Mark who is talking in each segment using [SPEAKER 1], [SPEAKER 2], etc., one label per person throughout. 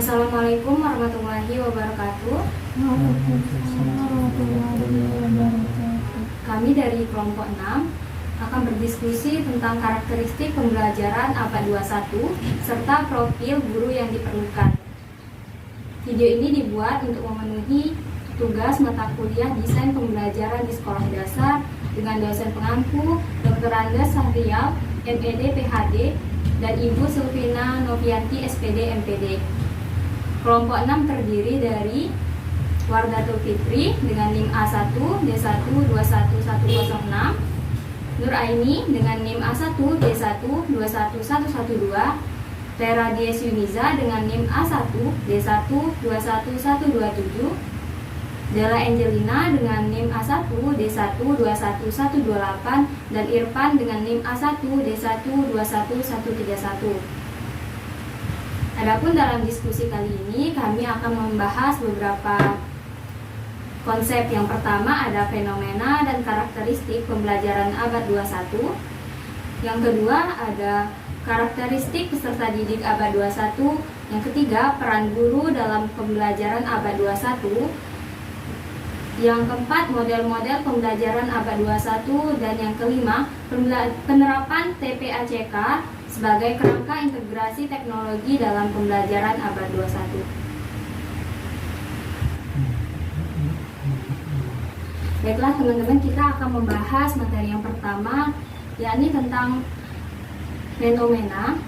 [SPEAKER 1] Assalamualaikum warahmatullahi wabarakatuh. Kami dari kelompok 6 akan berdiskusi tentang karakteristik pembelajaran abad 21 serta profil guru yang diperlukan. Video ini dibuat untuk memenuhi tugas mata kuliah desain pembelajaran di sekolah dasar dengan dosen pengampu Dr. Andes Sahrial, MED PhD, dan Ibu Sulfina Novianti SPD MPD. Kelompok 6 terdiri dari Wardatul Fitri dengan NIM A1 D1 21106, Nur Aini dengan NIM A1 D1 21112, Tera Dies Yuniza dengan NIM A1 D1 21127, Della Angelina dengan NIM A1 D1 21128, dan Irfan dengan NIM A1 D1 21131. Adapun dalam diskusi kali ini kami akan membahas beberapa konsep. Yang pertama ada fenomena dan karakteristik pembelajaran abad 21. Yang kedua ada karakteristik peserta didik abad 21. Yang ketiga peran guru dalam pembelajaran abad 21. Yang keempat model-model pembelajaran abad 21. Dan yang kelima penerapan TPACK sebagai kerangka integrasi teknologi dalam pembelajaran abad 21. Baiklah teman-teman, kita akan membahas materi yang pertama, yakni tentang fenomena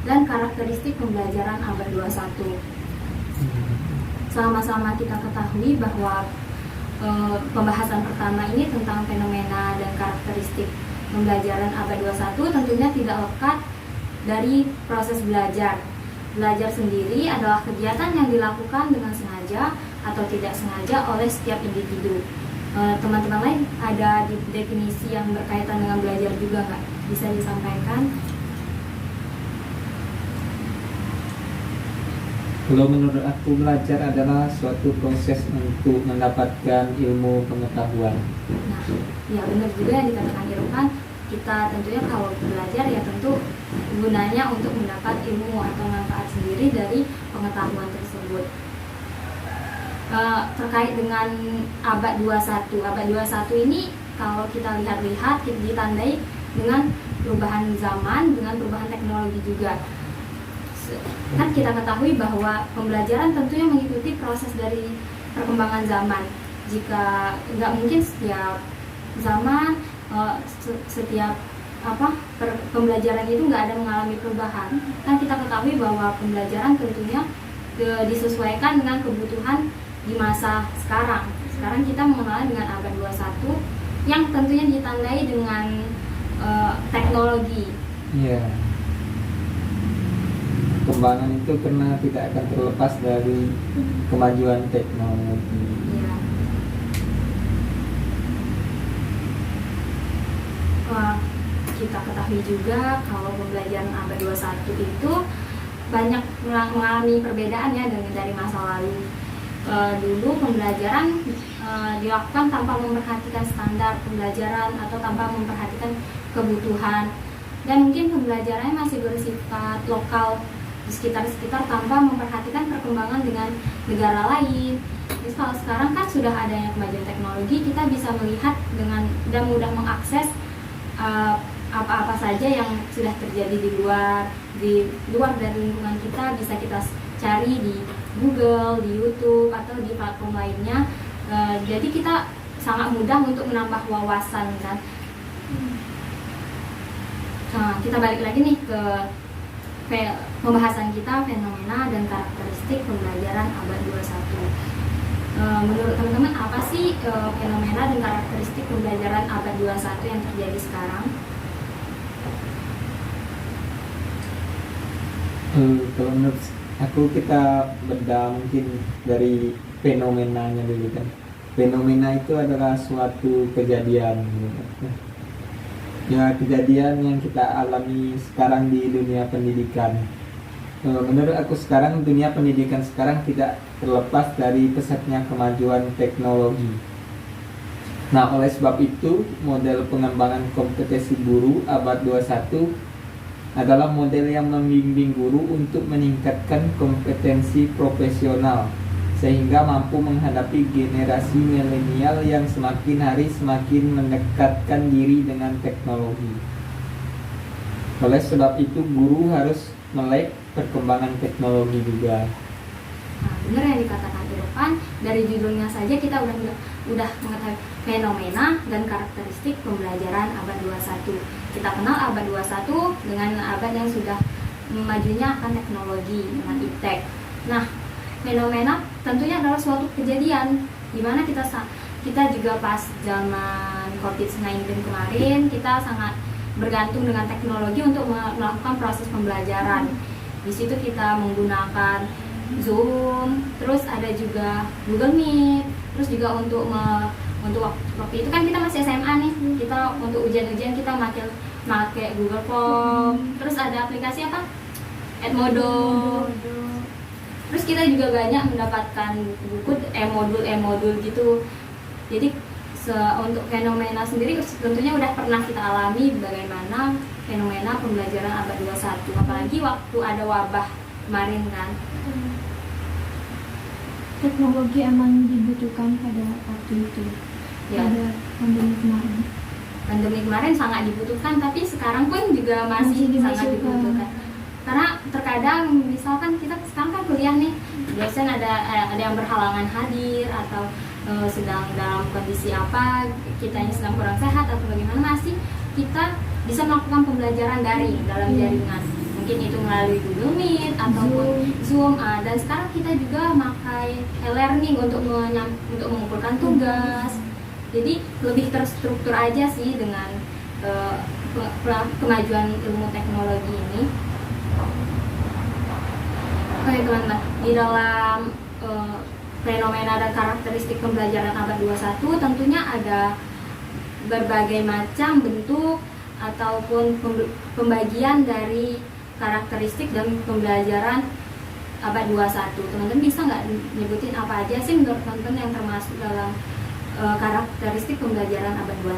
[SPEAKER 1] dan karakteristik pembelajaran abad 21. Sama-sama kita ketahui bahwa pembahasan pertama ini tentang fenomena dan karakteristik pembelajaran abad 21 tentunya tidak lekat dari proses belajar. Belajar sendiri adalah kegiatan yang dilakukan dengan sengaja atau tidak sengaja oleh setiap individu. Teman-teman lain ada definisi yang berkaitan dengan belajar juga nggak? Bisa disampaikan?
[SPEAKER 2] Kalau menurut aku belajar adalah suatu proses untuk mendapatkan ilmu pengetahuan.
[SPEAKER 1] Nah, ya benar juga yang dikatakan Irfan. Kita tentunya kalau belajar ya tentu gunanya untuk mendapat ilmu atau manfaat sendiri dari pengetahuan tersebut. Terkait dengan abad 21. Abad 21 ini kalau kita lihat-lihat ditandai dengan perubahan zaman, dengan perubahan teknologi juga. Kan kita ketahui bahwa pembelajaran tentunya mengikuti proses dari perkembangan zaman. Jika nggak mungkin setiap zaman setiap pembelajaran itu nggak ada mengalami perubahan. Kan kita ketahui bahwa pembelajaran tentunya disesuaikan dengan kebutuhan di masa sekarang. Sekarang kita mengenal dengan abad 21 yang tentunya ditandai dengan teknologi.
[SPEAKER 2] Iya. Perkembangan itu karena tidak akan terlepas dari kemajuan teknologi.
[SPEAKER 1] Ya. Kita ketahui juga kalau pembelajaran abad 21 itu banyak mengalami perbedaan ya dari masa lalu. Dulu pembelajaran dilakukan tanpa memperhatikan standar pembelajaran atau tanpa memperhatikan kebutuhan, dan mungkin pembelajarannya masih bersifat lokal di sekitar tanpa memperhatikan perkembangan dengan negara lain. Jadi kalau sekarang kan sudah adanya kemajuan teknologi, kita bisa melihat dengan mudah mengakses apa-apa saja yang sudah terjadi di luar dari lingkungan kita, bisa kita cari di Google, di YouTube, atau di platform lainnya. Jadi kita sangat mudah untuk menambah wawasan kan. Nah, kita balik lagi nih ke pembahasan kita, fenomena dan karakteristik pembelajaran abad 21. Menurut teman-teman apa sih fenomena dan karakteristik pembelajaran abad 21 yang terjadi sekarang?
[SPEAKER 2] Kalau menurut aku kita bedah mungkin dari fenomenanya dulu kan. Fenomena itu adalah suatu kejadian, ya kejadian yang kita alami sekarang di dunia pendidikan. Menurut aku sekarang dunia pendidikan sekarang tidak terlepas dari pesatnya kemajuan teknologi. Nah, oleh sebab itu model pengembangan kompetensi guru abad 21 adalah model yang membimbing guru untuk meningkatkan kompetensi profesional sehingga mampu menghadapi generasi milenial yang semakin hari semakin mendekatkan diri dengan teknologi. Oleh sebab itu, guru harus melek perkembangan teknologi juga.
[SPEAKER 1] Nah, benar yang dikatakan Irfan, dari judulnya saja kita udah mengetahui fenomena dan karakteristik pembelajaran abad 21. Kita kenal abad 21 dengan abad yang sudah majunya akan teknologi dengan iptek. Nah, fenomena tentunya adalah suatu kejadian di mana kita juga pas zaman COVID-19 kemarin kita sangat bergantung dengan teknologi untuk melakukan proses pembelajaran. Di situ kita menggunakan Zoom, terus ada juga Google Meet, terus juga untuk waktu itu kan kita masih SMA nih, kita untuk ujian-ujian kita pakai Google Form, terus ada aplikasi apa? Edmodo. Terus kita juga banyak mendapatkan buku e-modul gitu. Jadi untuk fenomena sendiri tentunya udah pernah kita alami bagaimana fenomena pembelajaran abad 21, apalagi waktu ada wabah kemarin kan.
[SPEAKER 3] Teknologi emang dibutuhkan pada waktu itu,
[SPEAKER 1] Ya.
[SPEAKER 3] pada
[SPEAKER 1] Pandemi kemarin sangat dibutuhkan, tapi sekarang pun juga masih sangat dibutuhkan. Karena terkadang misalkan kita sekarang kan kuliah nih, dosen ada yang berhalangan hadir atau sedang dalam kondisi apa, kitanya sedang kurang sehat atau bagaimana, masih kita bisa melakukan pembelajaran daring dalam jaringan. Mungkin itu melalui Google Meet ataupun Zoom. Dan sekarang kita juga pakai e-learning untuk mengumpulkan tugas. Jadi lebih terstruktur aja sih dengan kemajuan ilmu teknologi ini. Oke teman-teman, di dalam fenomena dan karakteristik pembelajaran abad 21 tentunya ada berbagai macam bentuk ataupun pembagian dari karakteristik dan pembelajaran abad 21. Teman-teman bisa nggak nyebutin apa aja sih menurut teman-teman yang termasuk dalam karakteristik pembelajaran abad 21?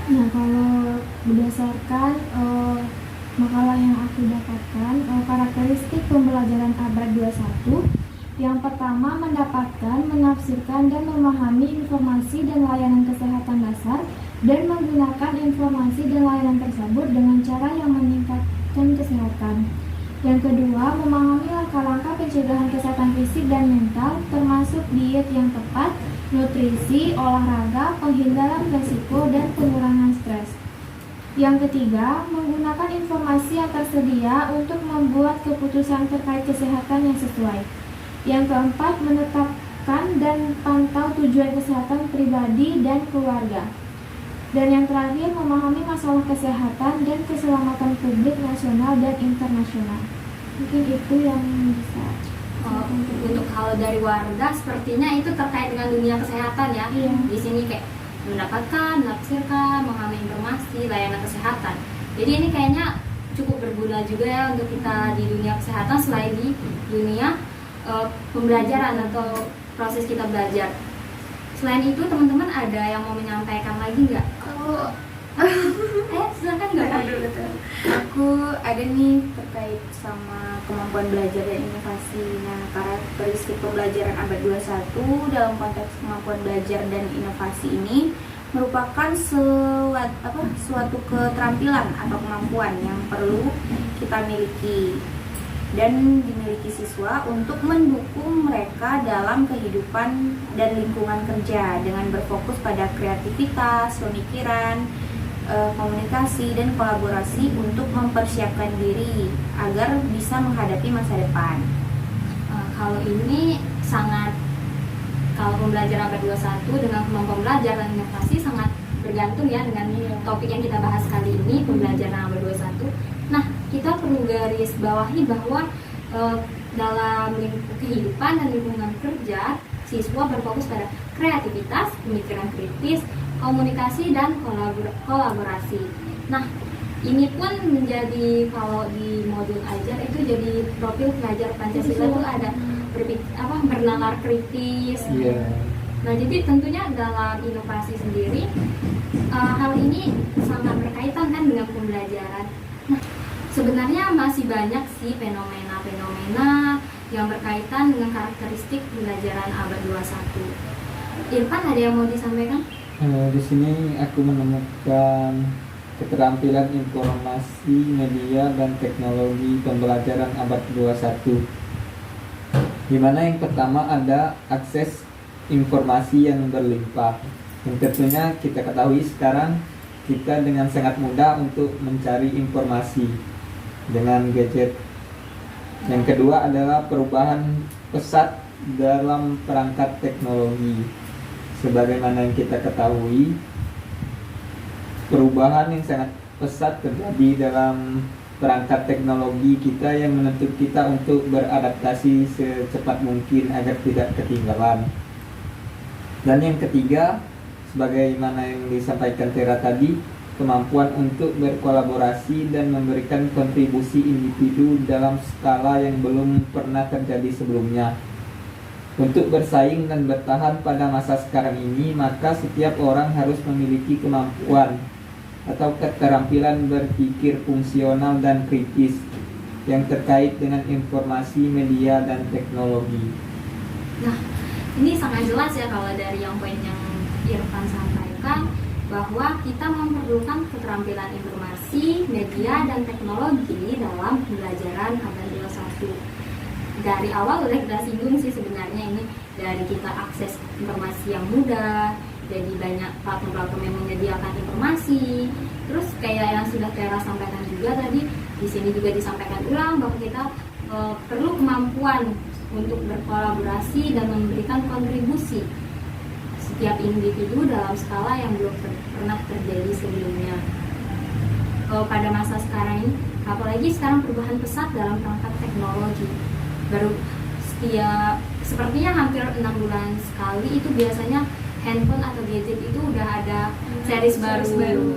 [SPEAKER 3] Nah, kalau berdasarkan makalah yang aku dapatkan, karakteristik pembelajaran abad 21, yang pertama mendapatkan, menafsirkan, dan memahami informasi dan layanan kesehatan dasar dan menggunakan informasi dan layanan tersebut dengan cara yang meningkatkan kesehatan. Yang kedua, memahami langkah-langkah pencegahan kesehatan fisik dan mental, termasuk diet yang tepat, nutrisi, olahraga, penghindaran risiko, dan pengurangan stres. Yang ketiga, menggunakan informasi yang tersedia untuk membuat keputusan terkait kesehatan yang sesuai. Yang keempat, menetapkan dan pantau tujuan kesehatan pribadi dan keluarga. Dan yang terakhir, memahami masalah kesehatan dan keselamatan publik nasional dan internasional. Mungkin itu yang bisa.
[SPEAKER 1] Untuk hal dari warga sepertinya itu terkait dengan dunia kesehatan ya.
[SPEAKER 3] Iya.
[SPEAKER 1] Di sini kayak mendapatkan, menafsirkan, memahami informasi, layanan kesehatan. Jadi ini kayaknya cukup berguna juga ya untuk kita di dunia kesehatan selain di dunia pembelajaran atau proses kita belajar. Selain itu teman-teman ada yang mau menyampaikan lagi nggak? Silakan nggak?
[SPEAKER 4] Aku ada nih terkait sama kemampuan belajar dan inovasi. Nah, karakteristik pembelajaran abad 21 dalam konteks kemampuan belajar dan inovasi ini merupakan suatu keterampilan atau kemampuan yang perlu kita miliki dan dimiliki siswa untuk mendukung mereka dalam kehidupan dan lingkungan kerja dengan berfokus pada kreativitas, pemikiran, komunikasi, dan kolaborasi untuk mempersiapkan diri agar bisa menghadapi masa depan.
[SPEAKER 1] Kalau ini kalau pembelajaran abad 21 dengan kemampuan belajar dan inovasi sangat bergantung ya dengan topik yang kita bahas kali ini, pembelajaran abad 21. Nah, kita perlu garis bawahi bahwa dalam lingkup kehidupan dan lingkungan kerja, siswa berfokus pada kreativitas, pemikiran kritis, komunikasi, dan kolaborasi. Nah, ini pun menjadi, kalau di modul ajar itu jadi profil pelajar Pancasila itu ada bernalar kritis.
[SPEAKER 2] Iya.
[SPEAKER 1] Nah, jadi tentunya dalam inovasi sendiri hal ini sangat berkaitan kan dengan pembelajaran. Nah, Sebenarnya masih banyak sih fenomena-fenomena yang berkaitan dengan karakteristik pembelajaran abad 21. Irfan, ada yang mau disampaikan?
[SPEAKER 2] Di sini aku menemukan keterampilan informasi, media, dan teknologi pembelajaran abad 21. Di mana yang pertama ada akses informasi yang berlimpah. Yang tentunya kita ketahui sekarang kita dengan sangat mudah untuk mencari informasi dengan gadget. Yang kedua adalah perubahan pesat dalam perangkat teknologi. Sebagaimana yang kita ketahui, perubahan yang sangat pesat terjadi dalam perangkat teknologi kita yang menuntut kita untuk beradaptasi secepat mungkin agar tidak ketinggalan. Dan yang ketiga, sebagaimana yang disampaikan Tera tadi, kemampuan untuk berkolaborasi dan memberikan kontribusi individu dalam skala yang belum pernah terjadi sebelumnya. Untuk bersaing dan bertahan pada masa sekarang ini, maka setiap orang harus memiliki kemampuan atau keterampilan berpikir fungsional dan kritis yang terkait dengan informasi, media, dan teknologi.
[SPEAKER 1] Nah, ini sangat jelas ya kalau dari yang poin yang Irfan sampaikan, bahwa kita memerlukan keterampilan informasi, media, dan teknologi dalam pembelajaran abad 21. Dari awal udah kita singgung sih sebenarnya ini, dari kita akses informasi yang mudah, jadi banyak platform-platform yang menyediakan informasi. Terus kayak yang sudah Tera sampaikan juga tadi, di sini juga disampaikan ulang bahwa kita perlu kemampuan untuk berkolaborasi dan memberikan kontribusi setiap individu dalam skala yang belum pernah terjadi sebelumnya. Pada masa sekarang ini, apalagi sekarang perubahan pesat dalam perangkat teknologi. Baru sepertinya hampir 6 bulan sekali itu biasanya handphone atau gadget itu udah ada series baru.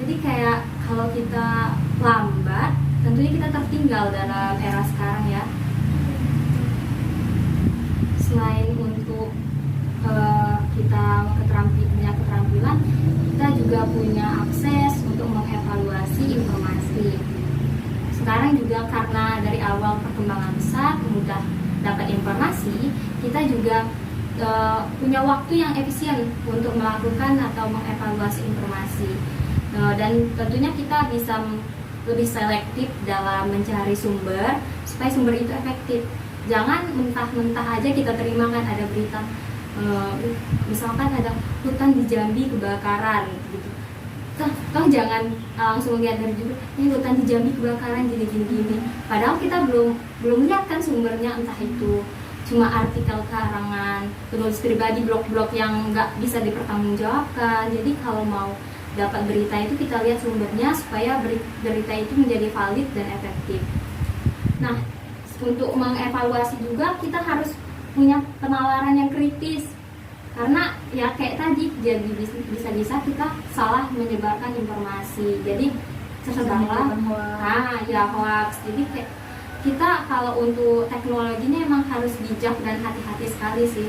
[SPEAKER 1] Jadi kayak kalau kita lambat, tentunya kita tertinggal dalam era sekarang ya. Selain untuk kita punya keterampilan, kita juga punya akses untuk mengevaluasi informasi. Sekarang juga karena dari awal perkembangan pesat, mudah dapat informasi, kita juga punya waktu yang efisien untuk melakukan atau mengevaluasi informasi. Dan tentunya kita bisa lebih selektif dalam mencari sumber supaya sumber itu efektif. Jangan mentah-mentah aja kita terima kan ada berita, misalkan ada hutan di Jambi kebakaran gitu. Toh jangan langsung lihat dari judul, ini hutan di Jambi kebakaran gini. Padahal kita belum lihat kan sumbernya, entah itu cuma artikel karangan penulis pribadi, blog-blog yang nggak bisa dipertanggungjawabkan. Jadi kalau mau dapat berita itu kita lihat sumbernya supaya berita itu menjadi valid dan efektif. Nah, untuk mengevaluasi juga kita harus punya penalaran yang kritis, karena ya kayak tadi, jadi bisa-bisa kita salah menyebarkan informasi, jadi sesebarlah hoax. Jadi kayak kita kalau untuk teknologi ini emang harus bijak dan hati-hati sekali sih.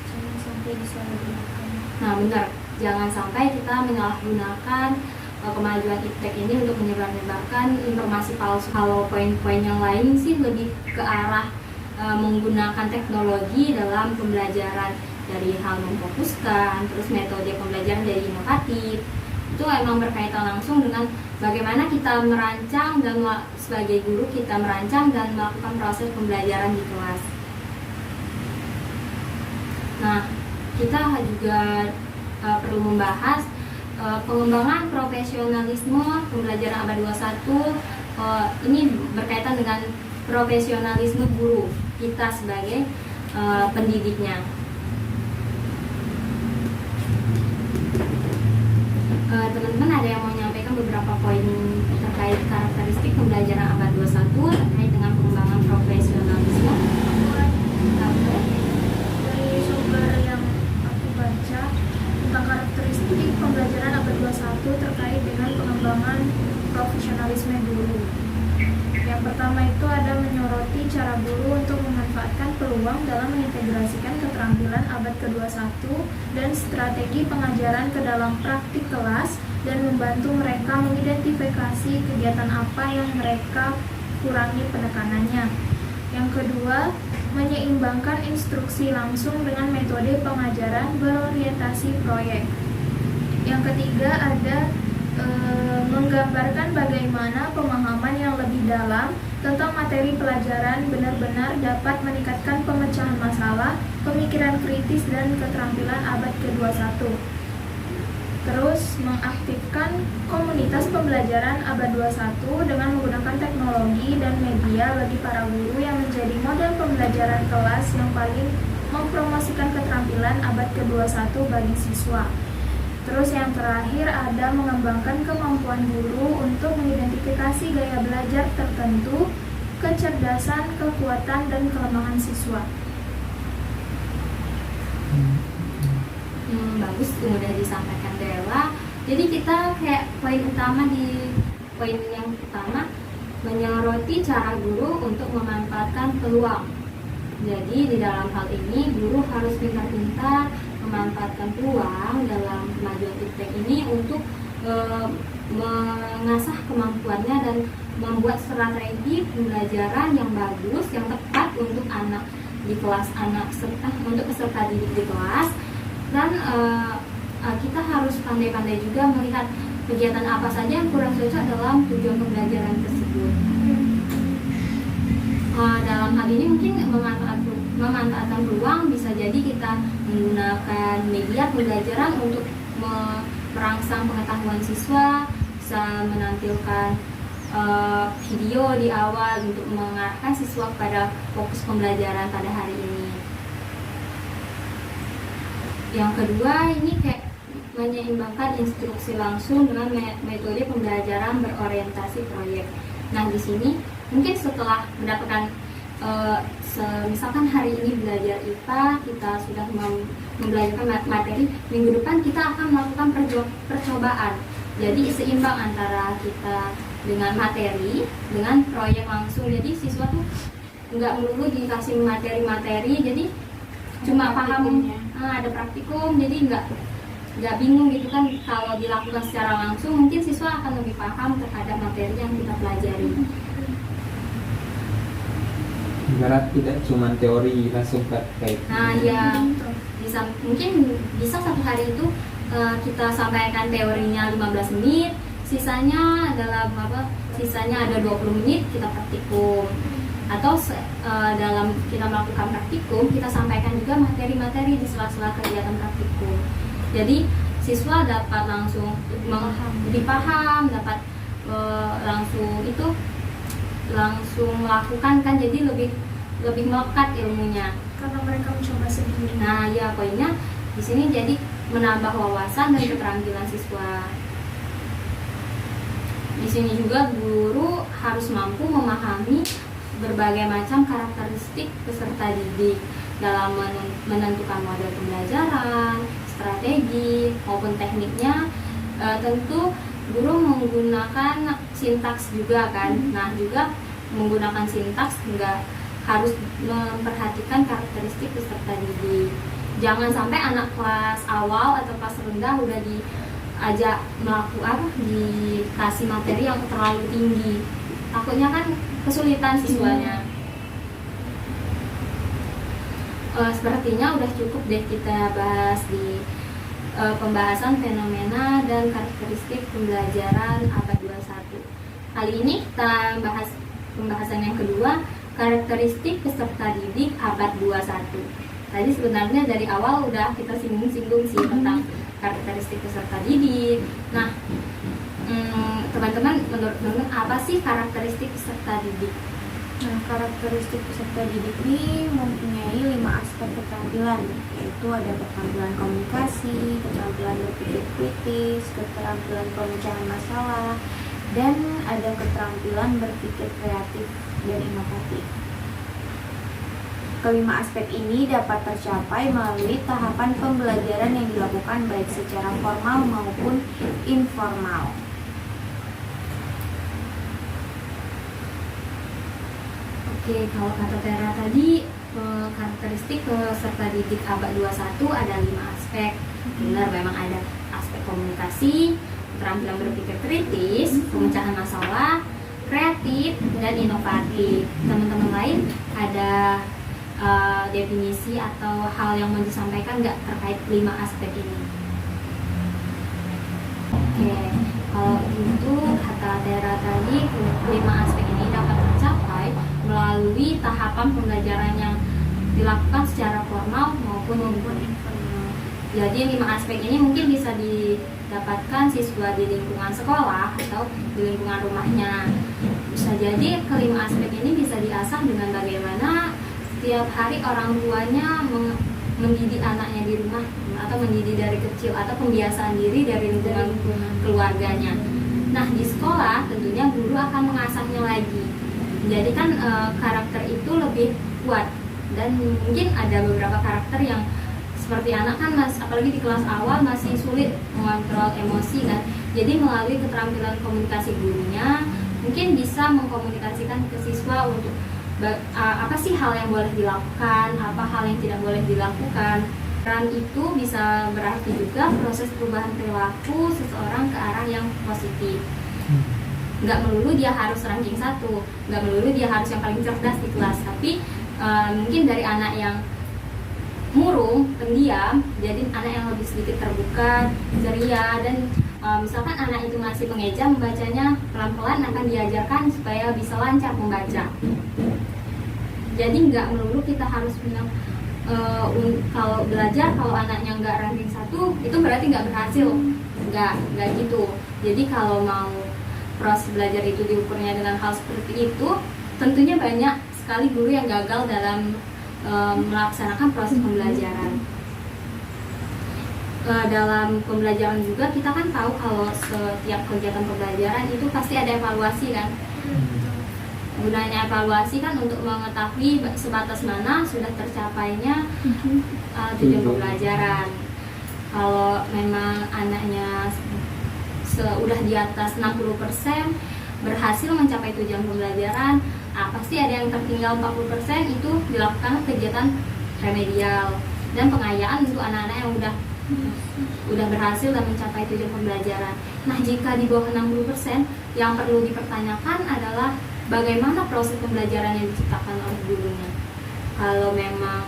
[SPEAKER 4] Jangan sampai disalahgunakan.
[SPEAKER 1] Nah benar, jangan sampai kita menyalahgunakan kemajuan iptek ini untuk menyebarkan informasi palsu. Kalau poin-poin yang lain sih lebih ke arah menggunakan teknologi dalam pembelajaran, dari hal memfokuskan, terus metode pembelajaran dari inovatif. Itu emang berkaitan langsung dengan bagaimana kita merancang dan sebagai guru kita merancang dan melakukan proses pembelajaran di kelas. Nah, kita juga perlu membahas pengembangan profesionalisme pembelajaran abad 21. Ini berkaitan dengan profesionalisme guru kita sebagai pendidiknya. Teman-teman ada yang mau menyampaikan beberapa poin terkait karakteristik pembelajaran abad 21 terkait dengan pengembangan profesionalisme?
[SPEAKER 3] Dari sumber yang aku baca tentang karakteristik pembelajaran abad 21 terkait dengan pengembangan profesionalisme guru. Yang pertama itu ada menyoroti cara guru untuk memanfaatkan
[SPEAKER 5] memanfaatkan peluang dalam mengintegrasikan keterampilan abad ke-21 dan strategi pengajaran ke dalam praktik kelas dan membantu mereka mengidentifikasi kegiatan apa yang mereka kurangi penekanannya. Yang kedua, menyeimbangkan instruksi langsung dengan metode pengajaran berorientasi proyek. Yang ketiga ada menggambarkan bagaimana pemahaman yang lebih dalam tentang materi pelajaran benar-benar dapat meningkatkan pemecahan masalah, pemikiran kritis, dan keterampilan abad ke-21. Terus mengaktifkan komunitas pembelajaran abad 21 dengan menggunakan teknologi dan media bagi para guru yang menjadi model pembelajaran kelas yang paling mempromosikan keterampilan abad ke-21 bagi siswa. Terus yang terakhir ada mengembangkan kemampuan guru untuk mengidentifikasi gaya belajar tertentu, kecerdasan, kekuatan, dan kelemahan siswa.
[SPEAKER 1] Bagus, mudah disampaikan Dela. Jadi kita kayak poin utama di poin yang pertama menyoroti cara guru untuk memanfaatkan peluang. Jadi di dalam hal ini guru harus pintar-pintar memanfaatkan peluang dalam kemajuan iptek ini untuk mengasah kemampuannya dan membuat strategi pembelajaran yang bagus, yang tepat untuk anak di kelas, untuk peserta didik di kelas. Dan kita harus pandai-pandai juga melihat kegiatan apa saja yang kurang cocok dalam tujuan pembelajaran tersebut. Dalam hal ini mungkin memanfaatkan peluang bisa jadi kita menggunakan media pembelajaran untuk merangsang pengetahuan siswa, bisa menampilkan video di awal untuk mengarahkan siswa pada fokus pembelajaran pada hari ini. Yang kedua ini kayak menyeimbangkan instruksi langsung dengan metode pembelajaran berorientasi proyek. Nah di sini mungkin setelah mendapatkan misalkan hari ini belajar IPA, kita sudah membelajarkan materi, minggu depan kita akan melakukan percobaan. Jadi seimbang antara kita dengan materi, dengan proyek langsung. Jadi siswa tuh nggak melulu dikasih materi-materi, jadi cuma paham ada praktikum, jadi nggak bingung gitu kan. Kalau dilakukan secara langsung mungkin siswa akan lebih paham terhadap materi yang kita pelajari.
[SPEAKER 2] Ibarat tidak cuma teori, langsung praktek.
[SPEAKER 1] Nah ya mungkin bisa satu hari itu kita sampaikan teorinya 15 menit, sisanya ada 20 menit kita praktikum. Atau dalam kita melakukan praktikum, kita sampaikan juga materi-materi di sela-sela kegiatan praktikum. Jadi siswa dapat langsung lebih paham, dapat langsung melakukan kan, jadi lebih melekat ilmunya
[SPEAKER 5] Karena mereka mencoba sendiri.
[SPEAKER 1] Nah ya poinnya di sini jadi menambah wawasan dan keterampilan siswa. Di sini juga guru harus mampu memahami berbagai macam karakteristik peserta didik dalam menentukan model pembelajaran, strategi maupun tekniknya. Tentu guru menggunakan sintaks juga kan. Nah juga menggunakan sintaks juga harus memperhatikan karakteristik peserta didik. Jangan sampai anak kelas awal atau kelas rendah udah diajak dikasih materi yang terlalu tinggi, takutnya kan kesulitan siswanya. Sepertinya udah cukup deh kita bahas di pembahasan fenomena dan karakteristik pembelajaran abad 21. Kali ini kita bahas pembahasan yang kedua, karakteristik peserta didik abad 21. Tadi sebenarnya dari awal udah kita singgung-singgung sih tentang karakteristik peserta didik. Nah, teman-teman, menurut teman-teman apa sih karakteristik peserta didik?
[SPEAKER 4] Nah, karakteristik peserta didik ini mempunyai 5 aspek keterampilan, yaitu ada keterampilan komunikasi, keterampilan berpikir kritis, keterampilan pemecahan masalah, dan ada keterampilan berpikir kreatif dan inovatif. Kelima aspek ini dapat tercapai melalui tahapan pembelajaran yang dilakukan baik secara formal maupun informal.
[SPEAKER 1] Oke, kalau kata Tera tadi Karakteristik peserta didik abad 21 ada 5 aspek. Benar, memang ada aspek komunikasi, keterampilan berpikir kritis, pemecahan masalah, kreatif, dan inovatif. Teman-teman lain ada definisi atau hal yang mau disampaikan nggak terkait 5 aspek ini? Oke, kalau itu kata Tera tadi, 5 aspek ini dapat tercapai melalui tahapan pembelajaran yang dilakukan secara formal maupun informal. Jadi 5 aspek ini mungkin bisa didapatkan siswa di lingkungan sekolah atau di lingkungan rumahnya. Bisa jadi kelima aspek ini bisa diasah dengan bagaimana setiap hari orang tuanya mendidik anaknya di rumah atau mendidik dari kecil atau pembiasaan diri dari lingkungan keluarganya. Nah, di sekolah tentunya guru akan mengasahnya lagi. Jadi kan karakter itu lebih kuat, dan mungkin ada beberapa karakter yang seperti anak kan apalagi di kelas awal masih sulit mengontrol emosi kan. Jadi melalui keterampilan komunikasi gurunya mungkin bisa mengkomunikasikan ke siswa untuk apa sih hal yang boleh dilakukan, apa hal yang tidak boleh dilakukan. Peran itu bisa berarti juga proses perubahan perilaku seseorang ke arah yang positif. Nggak melulu dia harus ranking 1, nggak melulu dia harus yang paling cerdas di kelas, tapi mungkin dari anak yang murung, pendiam, jadi anak yang lebih sedikit terbuka, ceria, dan misalkan anak itu masih mengeja, membacanya pelan-pelan akan diajarkan supaya bisa lancar membaca. Jadi nggak melulu kita harus bilang kalau belajar, kalau anaknya nggak ranking 1 itu berarti nggak berhasil, nggak gitu. Jadi kalau mau proses belajar itu diukurnya dengan hal seperti itu, tentunya banyak sekali guru yang gagal dalam melaksanakan proses pembelajaran. Dalam pembelajaran juga kita kan tahu kalau setiap kegiatan pembelajaran itu pasti ada evaluasi kan. Gunanya evaluasi kan untuk mengetahui sebatas mana sudah tercapainya tujuan pembelajaran. Kalau memang anaknya sudah di atas 60% berhasil mencapai tujuan pembelajaran, pasti ada yang tertinggal 40%, itu dilakukan kegiatan remedial dan pengayaan untuk anak-anak yang udah berhasil dan mencapai tujuan pembelajaran. Nah, jika di bawah 60%, yang perlu dipertanyakan adalah bagaimana proses pembelajaran yang diciptakan oleh gurunya. Kalau memang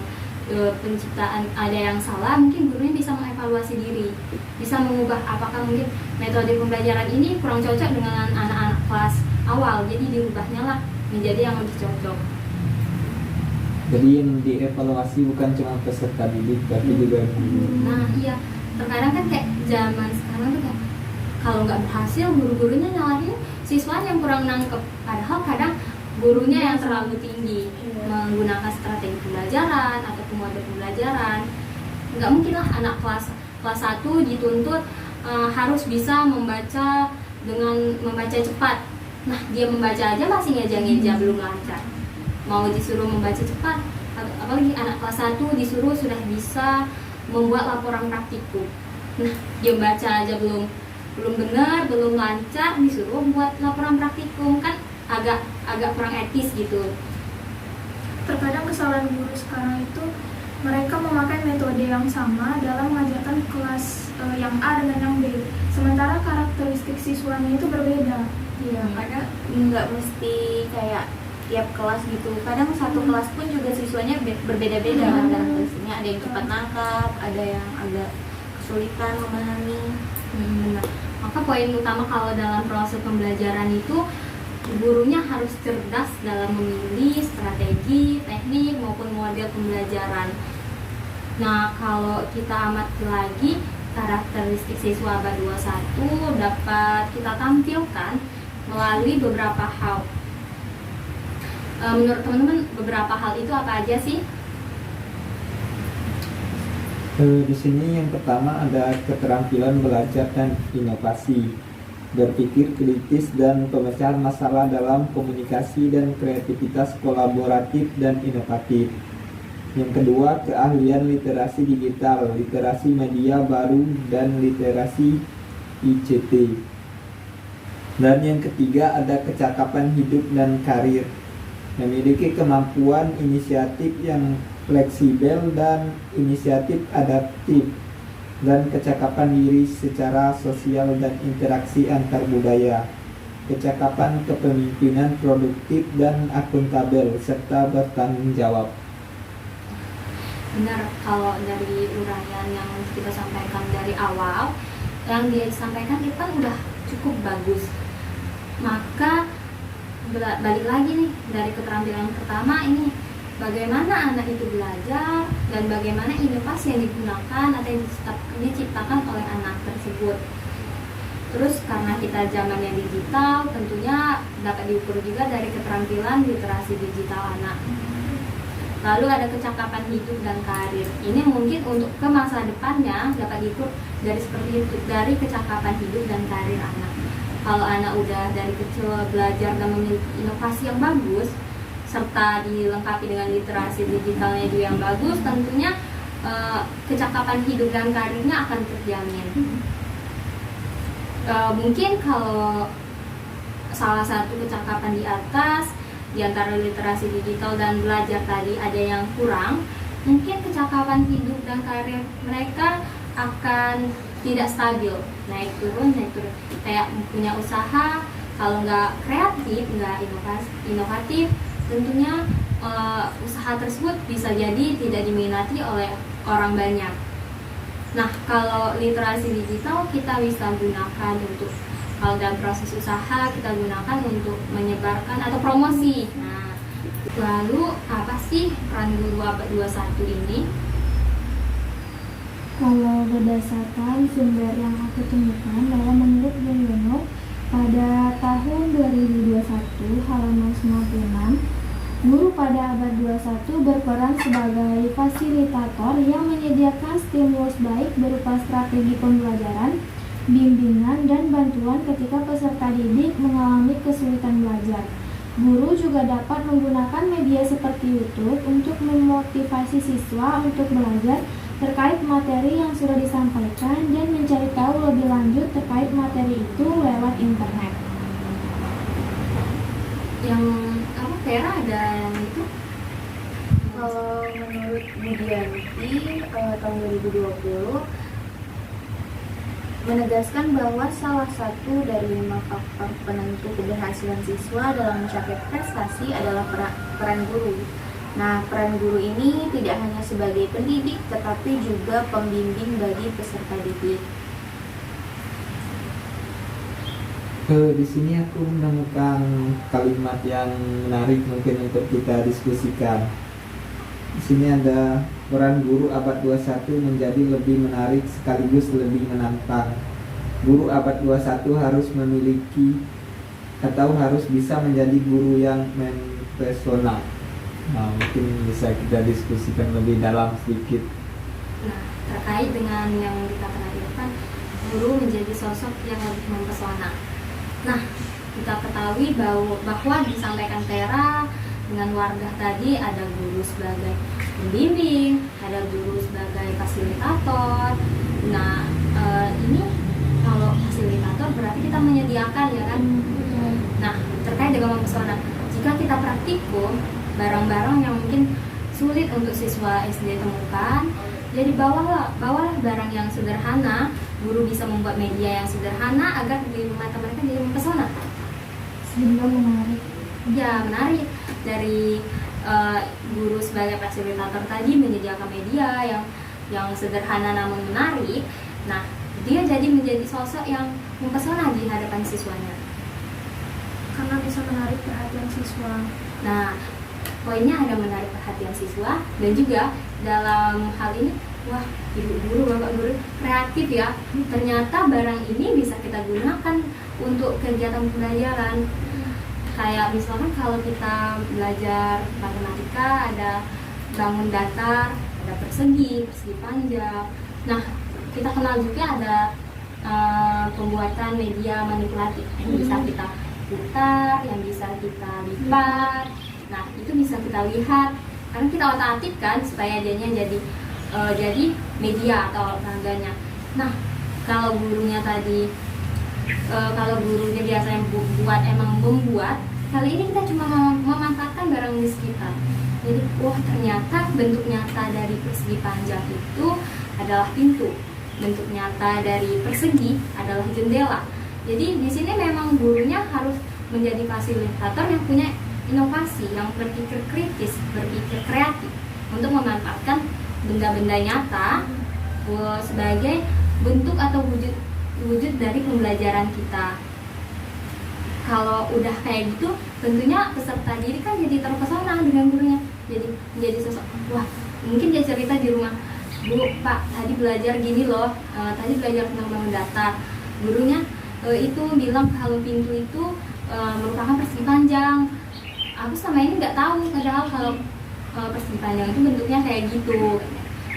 [SPEAKER 1] penciptaan ada yang salah, mungkin gurunya bisa mengevaluasi diri, bisa mengubah apakah mungkin metode pembelajaran ini kurang cocok dengan anak-anak kelas awal, jadi dirubahnya lah menjadi yang lebih cocok.
[SPEAKER 2] Jadi yang dievaluasi bukan cuma peserta didik tapi juga guru.
[SPEAKER 1] Nah iya, terkadang kan kayak zaman sekarang tuh kayak kalau nggak berhasil guru-gurunya nyalahin siswanya yang kurang nangkep, padahal kadang gurunya yang terlalu tinggi menggunakan strategi pembelajaran atau model pembelajaran. Nggak mungkin lah anak kelas 1 dituntut harus bisa membaca dengan membaca cepat. Nah, dia membaca aja masih ngeja-ngeja, belum lancar. Mau disuruh membaca cepat, apalagi anak kelas 1 disuruh sudah bisa membuat laporan praktikum. Nah, dia baca aja belum benar, belum lancar, disuruh buat laporan praktikum, kan agak kurang etis gitu.
[SPEAKER 5] Terkadang kesalahan guru sekarang itu mereka memakai metode yang sama dalam mengajarkan kelas yang A dengan yang B, sementara karakteristik siswanya itu berbeda.
[SPEAKER 4] Iya, kadang nggak mesti kayak tiap kelas gitu. Kadang satu kelas pun juga siswanya berbeda-beda kan karakteristiknya. Ada yang cepat nangkap, ada yang agak kesulitan memahami.
[SPEAKER 1] Benar. Maka poin utama kalau dalam proses pembelajaran itu gurunya harus cerdas dalam memilih strategi, teknik maupun model pembelajaran. Nah, kalau kita amati lagi karakteristik siswa abad 21 dapat kita tampilkan melalui beberapa hal. Menurut teman-teman beberapa hal itu apa aja sih?
[SPEAKER 2] Di sini yang pertama ada keterampilan belajar dan inovasi, berpikir kritis dan pemecahan masalah dalam komunikasi dan kreativitas kolaboratif dan inovatif. Yang kedua, keahlian literasi digital, literasi media baru, dan literasi ICT. Dan yang ketiga ada kecakapan hidup dan karir, memiliki kemampuan inisiatif yang fleksibel dan inisiatif adaptif, dan kecakapan diri secara sosial dan interaksi antar budaya, kecakapan kepemimpinan produktif dan akuntabel, serta bertanggung jawab.
[SPEAKER 1] Benar, kalau dari uraian yang kita sampaikan dari awal, yang dia sampaikan itu kan udah cukup bagus. Maka balik lagi nih dari keterampilan pertama ini, bagaimana anak itu belajar dan bagaimana inovasi yang digunakan atau yang diciptakan oleh anak tersebut. Terus karena kita zaman yang digital, tentunya dapat diukur juga dari keterampilan literasi digital anak. Lalu ada kecakapan hidup dan karir. Ini mungkin untuk ke masa depannya dapat diukur dari seperti itu, dari kecakapan hidup dan karir anak. Kalau anak udah dari kecil belajar dan memiliki inovasi yang bagus, serta dilengkapi dengan literasi digitalnya juga yang bagus, tentunya kecakapan hidup dan karirnya akan terjamin. Mungkin kalau salah satu kecakapan di atas di antara literasi digital dan belajar tadi ada yang kurang, mungkin kecakapan hidup dan karir mereka akan tidak stabil, naik turun. Kayak punya usaha, kalau nggak kreatif, nggak inovatif, tentunya usaha tersebut bisa jadi tidak diminati oleh orang banyak. Nah, kalau literasi digital kita bisa gunakan untuk, kalau dalam proses usaha kita gunakan untuk menyebarkan atau promosi. Nah, lalu apa sih peran guru abad 21 ini?
[SPEAKER 3] Kalau berdasarkan sumber yang aku temukan, bahwa menurut Yono pada tahun 2021 halaman 96, guru pada abad 21 berperan sebagai fasilitator yang menyediakan stimulus baik berupa strategi pembelajaran, bimbingan, dan bantuan ketika peserta didik mengalami kesulitan belajar. Guru juga dapat menggunakan media seperti YouTube untuk memotivasi siswa untuk belajar terkait materi yang sudah disampaikan dan mencari tahu lebih lanjut terkait materi itu lewat internet.
[SPEAKER 1] Yang apa, Vera ada yang itu?
[SPEAKER 4] Kalau menurut Budianti tahun 2020 menegaskan bahwa salah satu dari 5 faktor penentu keberhasilan siswa dalam mencapai prestasi adalah peran guru. Nah, peran guru ini tidak hanya sebagai pendidik, tetapi juga pembimbing bagi peserta didik.
[SPEAKER 2] Di sini aku menemukan kalimat yang menarik mungkin untuk kita diskusikan. Di sini ada peran guru abad 21 menjadi lebih menarik sekaligus lebih menantang. Guru abad 21 harus memiliki atau harus bisa menjadi guru yang mempesona. Nah, mungkin bisa kita diskusikan lebih dalam sedikit.
[SPEAKER 1] Nah, terkait dengan yang dikatakan tadi kan, guru menjadi sosok yang lebih mempesona. Nah, kita ketahui bahwa disampaikan Vera dengan warga tadi, ada guru sebagai pembimbing, ada guru sebagai fasilitator. Nah, ini kalau fasilitator berarti kita menyediakan, ya kan? Nah, terkait dengan mempesona, jika kita praktikum barang-barang yang mungkin sulit untuk siswa SD temukan, jadi bawalah barang yang sederhana. Guru bisa membuat media yang sederhana agar di mata mereka jadi mempesona,
[SPEAKER 3] Sehingga menarik.
[SPEAKER 1] ya menarik. Dari guru sebagai fasilitator tadi menyediakan media yang sederhana namun menarik. Nah, dia jadi menjadi sosok yang mempesona di hadapan siswanya
[SPEAKER 5] Karena bisa menarik perhatian siswa.
[SPEAKER 1] Nah, poinnya ada menarik perhatian siswa, dan juga dalam hal ini, wah, ibu guru, bapak guru kreatif ya. Ternyata barang ini bisa kita gunakan untuk kegiatan pembelajaran. Kayak misalkan kalau kita belajar matematika, ada bangun datar, ada persegi panjang. Nah, kita kenal juga ada pembuatan media manipulatif yang bisa kita putar, yang bisa kita lipat. Nah, itu bisa kita lihat, karena kita otak-atik kan supaya jadinya jadi media atau tenaganya. Nah, kalau gurunya tadi, kalau gurunya biasanya membuat kali ini kita cuma memanfaatkan barang di sekitar. Jadi, wah ternyata bentuk nyata dari persegi panjang itu adalah pintu. Bentuk nyata dari persegi adalah jendela. Jadi di sini memang gurunya harus menjadi fasilitator yang punya inovasi, yang berpikir kritis, berpikir kreatif untuk memanfaatkan benda-benda nyata sebagai bentuk atau wujud dari pembelajaran kita. Kalau udah kayak gitu, tentunya peserta didik kan jadi terpesona dengan gurunya. Jadi menjadi sosok, wah mungkin dia cerita di rumah, Bu, Pak, tadi belajar gini loh, tadi belajar tentang bangun data. Gurunya itu bilang kalau pintu itu merupakan persegi panjang. Aku selama ini nggak tahu, padahal kalau persegi panjang itu bentuknya kayak gitu.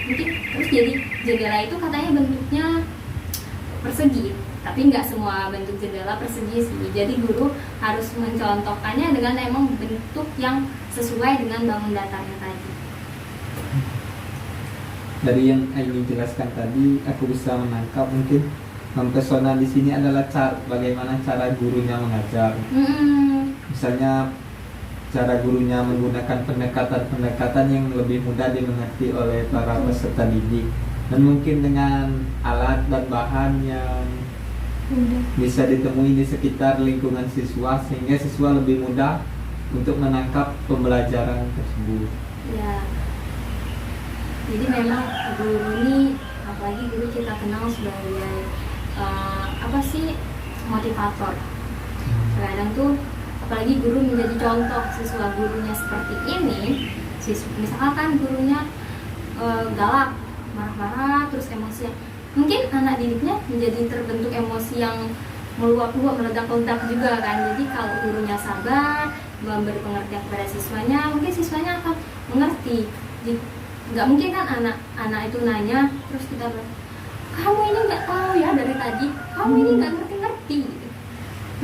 [SPEAKER 1] Mungkin terus jadi jendela itu katanya bentuknya persegi, tapi nggak semua bentuk jendela persegi sih. Jadi guru harus mencontohkannya dengan emang bentuk yang sesuai dengan bangun datanya tadi.
[SPEAKER 2] Dari yang Aini jelaskan tadi, aku bisa menangkap mungkin mempesona di sini adalah bagaimana cara gurunya mengajar. Misalnya cara gurunya menggunakan pendekatan-pendekatan yang lebih mudah dimengerti oleh para peserta didik, dan mungkin dengan alat dan bahan yang bisa ditemui di sekitar lingkungan siswa, sehingga siswa lebih mudah untuk menangkap pembelajaran tersebut.
[SPEAKER 1] Ya, jadi memang guru ini, apalagi guru kita kenal sebagai motivator. Kadang tuh apalagi guru menjadi contoh siswa gurunya seperti ini, misalkan gurunya galak, marah-marah, terus emosi, mungkin anak didiknya menjadi terbentuk emosi yang meluap-luap, meledak-ledak juga kan. Jadi kalau gurunya sabar, memberi pengertian kepada siswanya, mungkin siswanya akan mengerti. Jadi, nggak mungkin kan anak itu nanya, terus kita bilang, kamu ini nggak tahu ya dari tadi, kamu ini nggak ngerti-ngerti.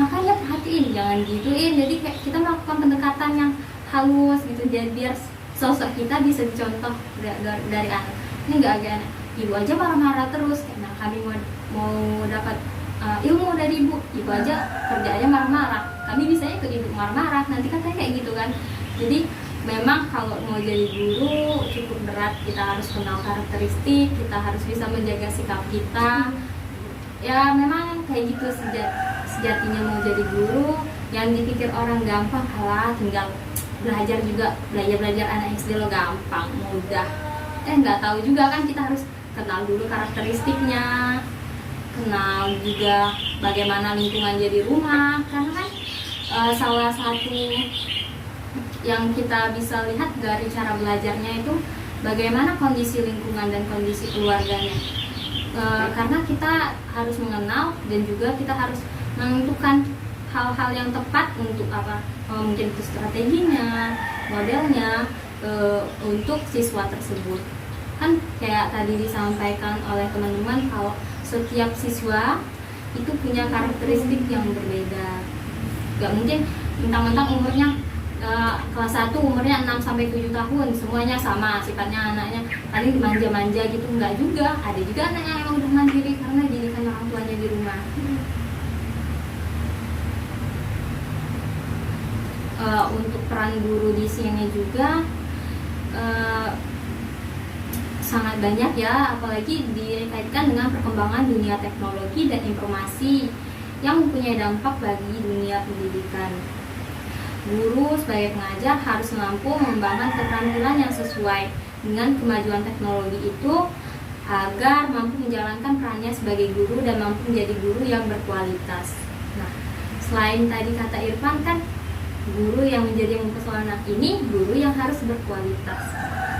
[SPEAKER 1] Makanya perhatiin, jangan gituin. Jadi kayak kita melakukan pendekatan yang halus gitu, jadi biar sosok kita bisa dicontoh dari anak. Ini nggak agak ibu aja marah-marah terus, karena kami mau dapat ilmu dari ibu aja kerjanya marah-marah. Kami bisanya ke ibu marah-marah, nanti katanya kayak gitu kan. Jadi memang kalau mau jadi guru cukup berat, kita harus kenal karakteristik, kita harus bisa menjaga sikap kita. Ya memang kayak gitu sejatinya mau jadi guru. Yang dipikir orang gampang, kalah tinggal belajar anak SD lo gampang, mudah. Nggak tahu juga kan, kita harus kenal dulu karakteristiknya, kenal juga bagaimana lingkungan jadi rumah. Karena kan salah satu yang kita bisa lihat dari cara belajarnya itu bagaimana kondisi lingkungan dan kondisi keluarganya. Karena kita harus mengenal dan juga kita harus menentukan hal-hal yang tepat untuk apa, mungkin itu strateginya, modelnya untuk siswa tersebut. Kan kayak tadi disampaikan oleh teman-teman kalau setiap siswa itu punya karakteristik yang berbeda. Gak mungkin mentang-mentang umurnya kelas 1 umurnya 6-7 tahun semuanya sama sifatnya, anaknya paling manja-manja gitu. Enggak juga, ada juga anak yang emang udah mandiri karena didikan orang tuanya di rumah. Untuk peran guru di sini juga sangat banyak ya, apalagi dikaitkan dengan perkembangan dunia teknologi dan informasi yang mempunyai dampak bagi dunia pendidikan. Guru sebagai pengajar harus mampu mengembangkan keterampilan yang sesuai dengan kemajuan teknologi itu agar mampu menjalankan perannya sebagai guru dan mampu menjadi guru yang berkualitas. Nah, selain tadi kata Irfan kan, guru yang menjadi mempesona ini guru yang harus berkualitas.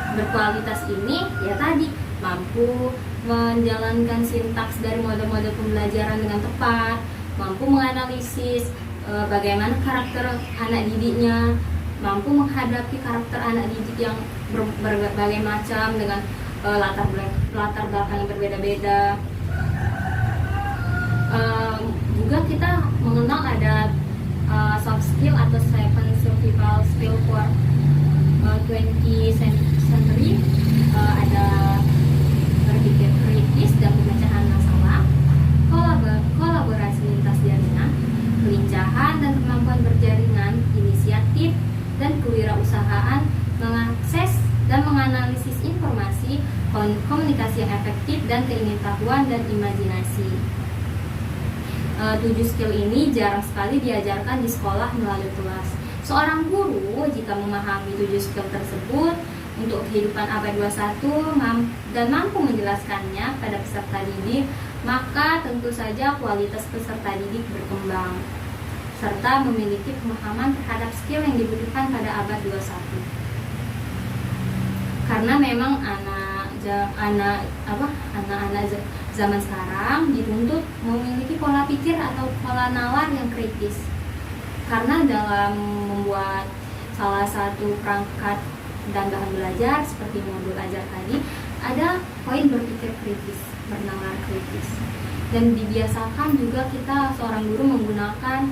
[SPEAKER 1] Berkualitas ini ya tadi mampu menjalankan sintaks dari model-model pembelajaran dengan tepat, mampu menganalisis bagaimana karakter anak didiknya, mampu menghadapi karakter anak didik yang berbagai macam dengan latar belakang yang berbeda-beda. Juga kita mengenal ada soft skill atau 7 survival skill for 20th century. Ada berpikir kritis dan pemecahan masalah, kolaborasi lintas jaringan, kelincahan dan kemampuan berjaringan. Ini menganalisis informasi, komunikasi yang efektif, dan keingintahuan dan imajinasi. 7 skill ini jarang sekali diajarkan di sekolah melalui kelas. Seorang guru jika memahami 7 skill tersebut untuk kehidupan abad 21 dan mampu menjelaskannya pada peserta didik, maka tentu saja kualitas peserta didik berkembang serta memiliki pemahaman terhadap skill yang dibutuhkan pada abad 21. Karena memang anak-anak zaman sekarang dituntut memiliki pola pikir atau pola nalar yang kritis. Karena dalam membuat salah satu perangkat dan bahan belajar seperti modul ajar tadi, ada poin berpikir kritis, bernalar kritis. Dan dibiasakan juga kita seorang guru menggunakan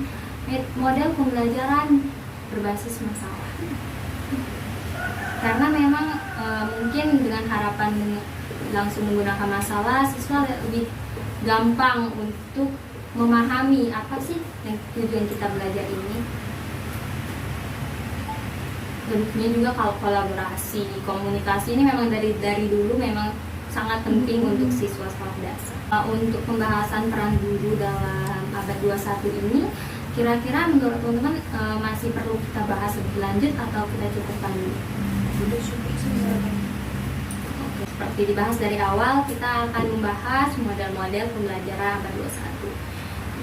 [SPEAKER 1] model pembelajaran berbasis masalah. Karena memang mungkin dengan harapan langsung menggunakan masalah, siswa lebih gampang untuk memahami apa sih yang tujuan kita belajar ini. Dan kemudian juga kalau kolaborasi, komunikasi ini memang dari dulu memang sangat penting untuk siswa sekolah dasar. Untuk pembahasan peran guru dalam abad 21 ini, kira-kira menurut teman-teman masih perlu kita bahas lebih lanjut atau kita cukupkan dulu? Seperti dibahas dari awal, kita akan membahas model-model pembelajaran abad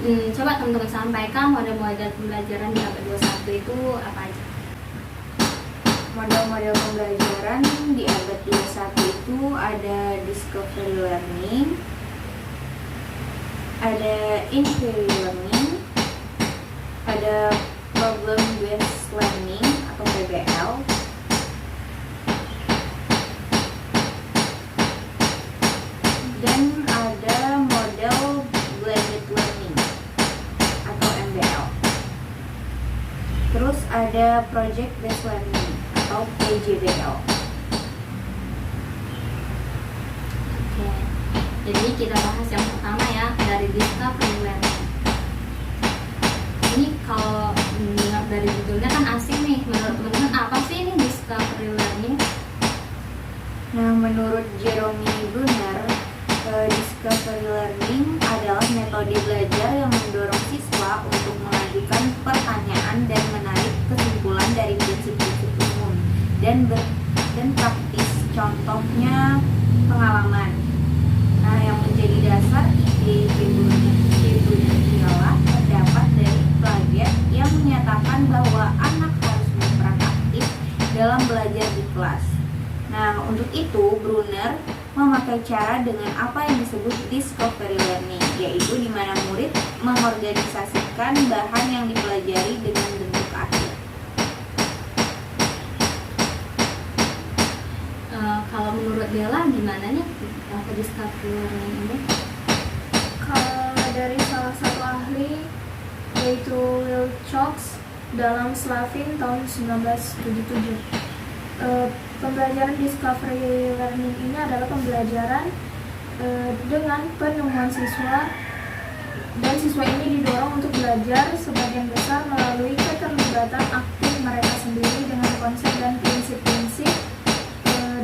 [SPEAKER 1] 21. Coba teman-teman sampaikan model-model pembelajaran di abad 21 itu apa aja?
[SPEAKER 4] Model-model pembelajaran di abad 21 itu ada discovery learning, ada inquiry learning, ada problem based learning atau PBL, dan ada model blended learning atau MBL. Terus ada project based learning atau PJBL.
[SPEAKER 1] Oke, jadi kita bahas yang pertama ya, dari discovery learning. Ini kalau dengar dari judulnya kan asing nih, menurut teman-teman apa sih ini discovery learning?
[SPEAKER 4] Nah, menurut Jeremy Brunner, discovery learning adalah metode belajar yang mendorong siswa untuk mengajukan pertanyaan dan menarik kesimpulan dari prinsip-prinsip umum dan praktis, contohnya pengalaman. Nah, yang menjadi dasar ide Brunner ialah terdapat dari pelajar yang menyatakan bahwa anak harus berperan aktif dalam belajar di kelas. Nah, untuk itu Brunner memakai cara dengan apa yang disebut discovery learning, yaitu di mana murid mengorganisasikan bahan yang dipelajari dengan bentuk akhir.
[SPEAKER 1] Kalau menurut Bella gimana nih discovery learning ini?
[SPEAKER 5] Kalau dari salah satu ahli yaitu Will Chalks dalam Slavin tahun 1977. Pembelajaran discovery learning ini adalah pembelajaran dengan penemuan siswa, dan siswa ini didorong untuk belajar sebagian besar melalui keterlibatan aktif mereka sendiri dengan konsep dan prinsip-prinsip,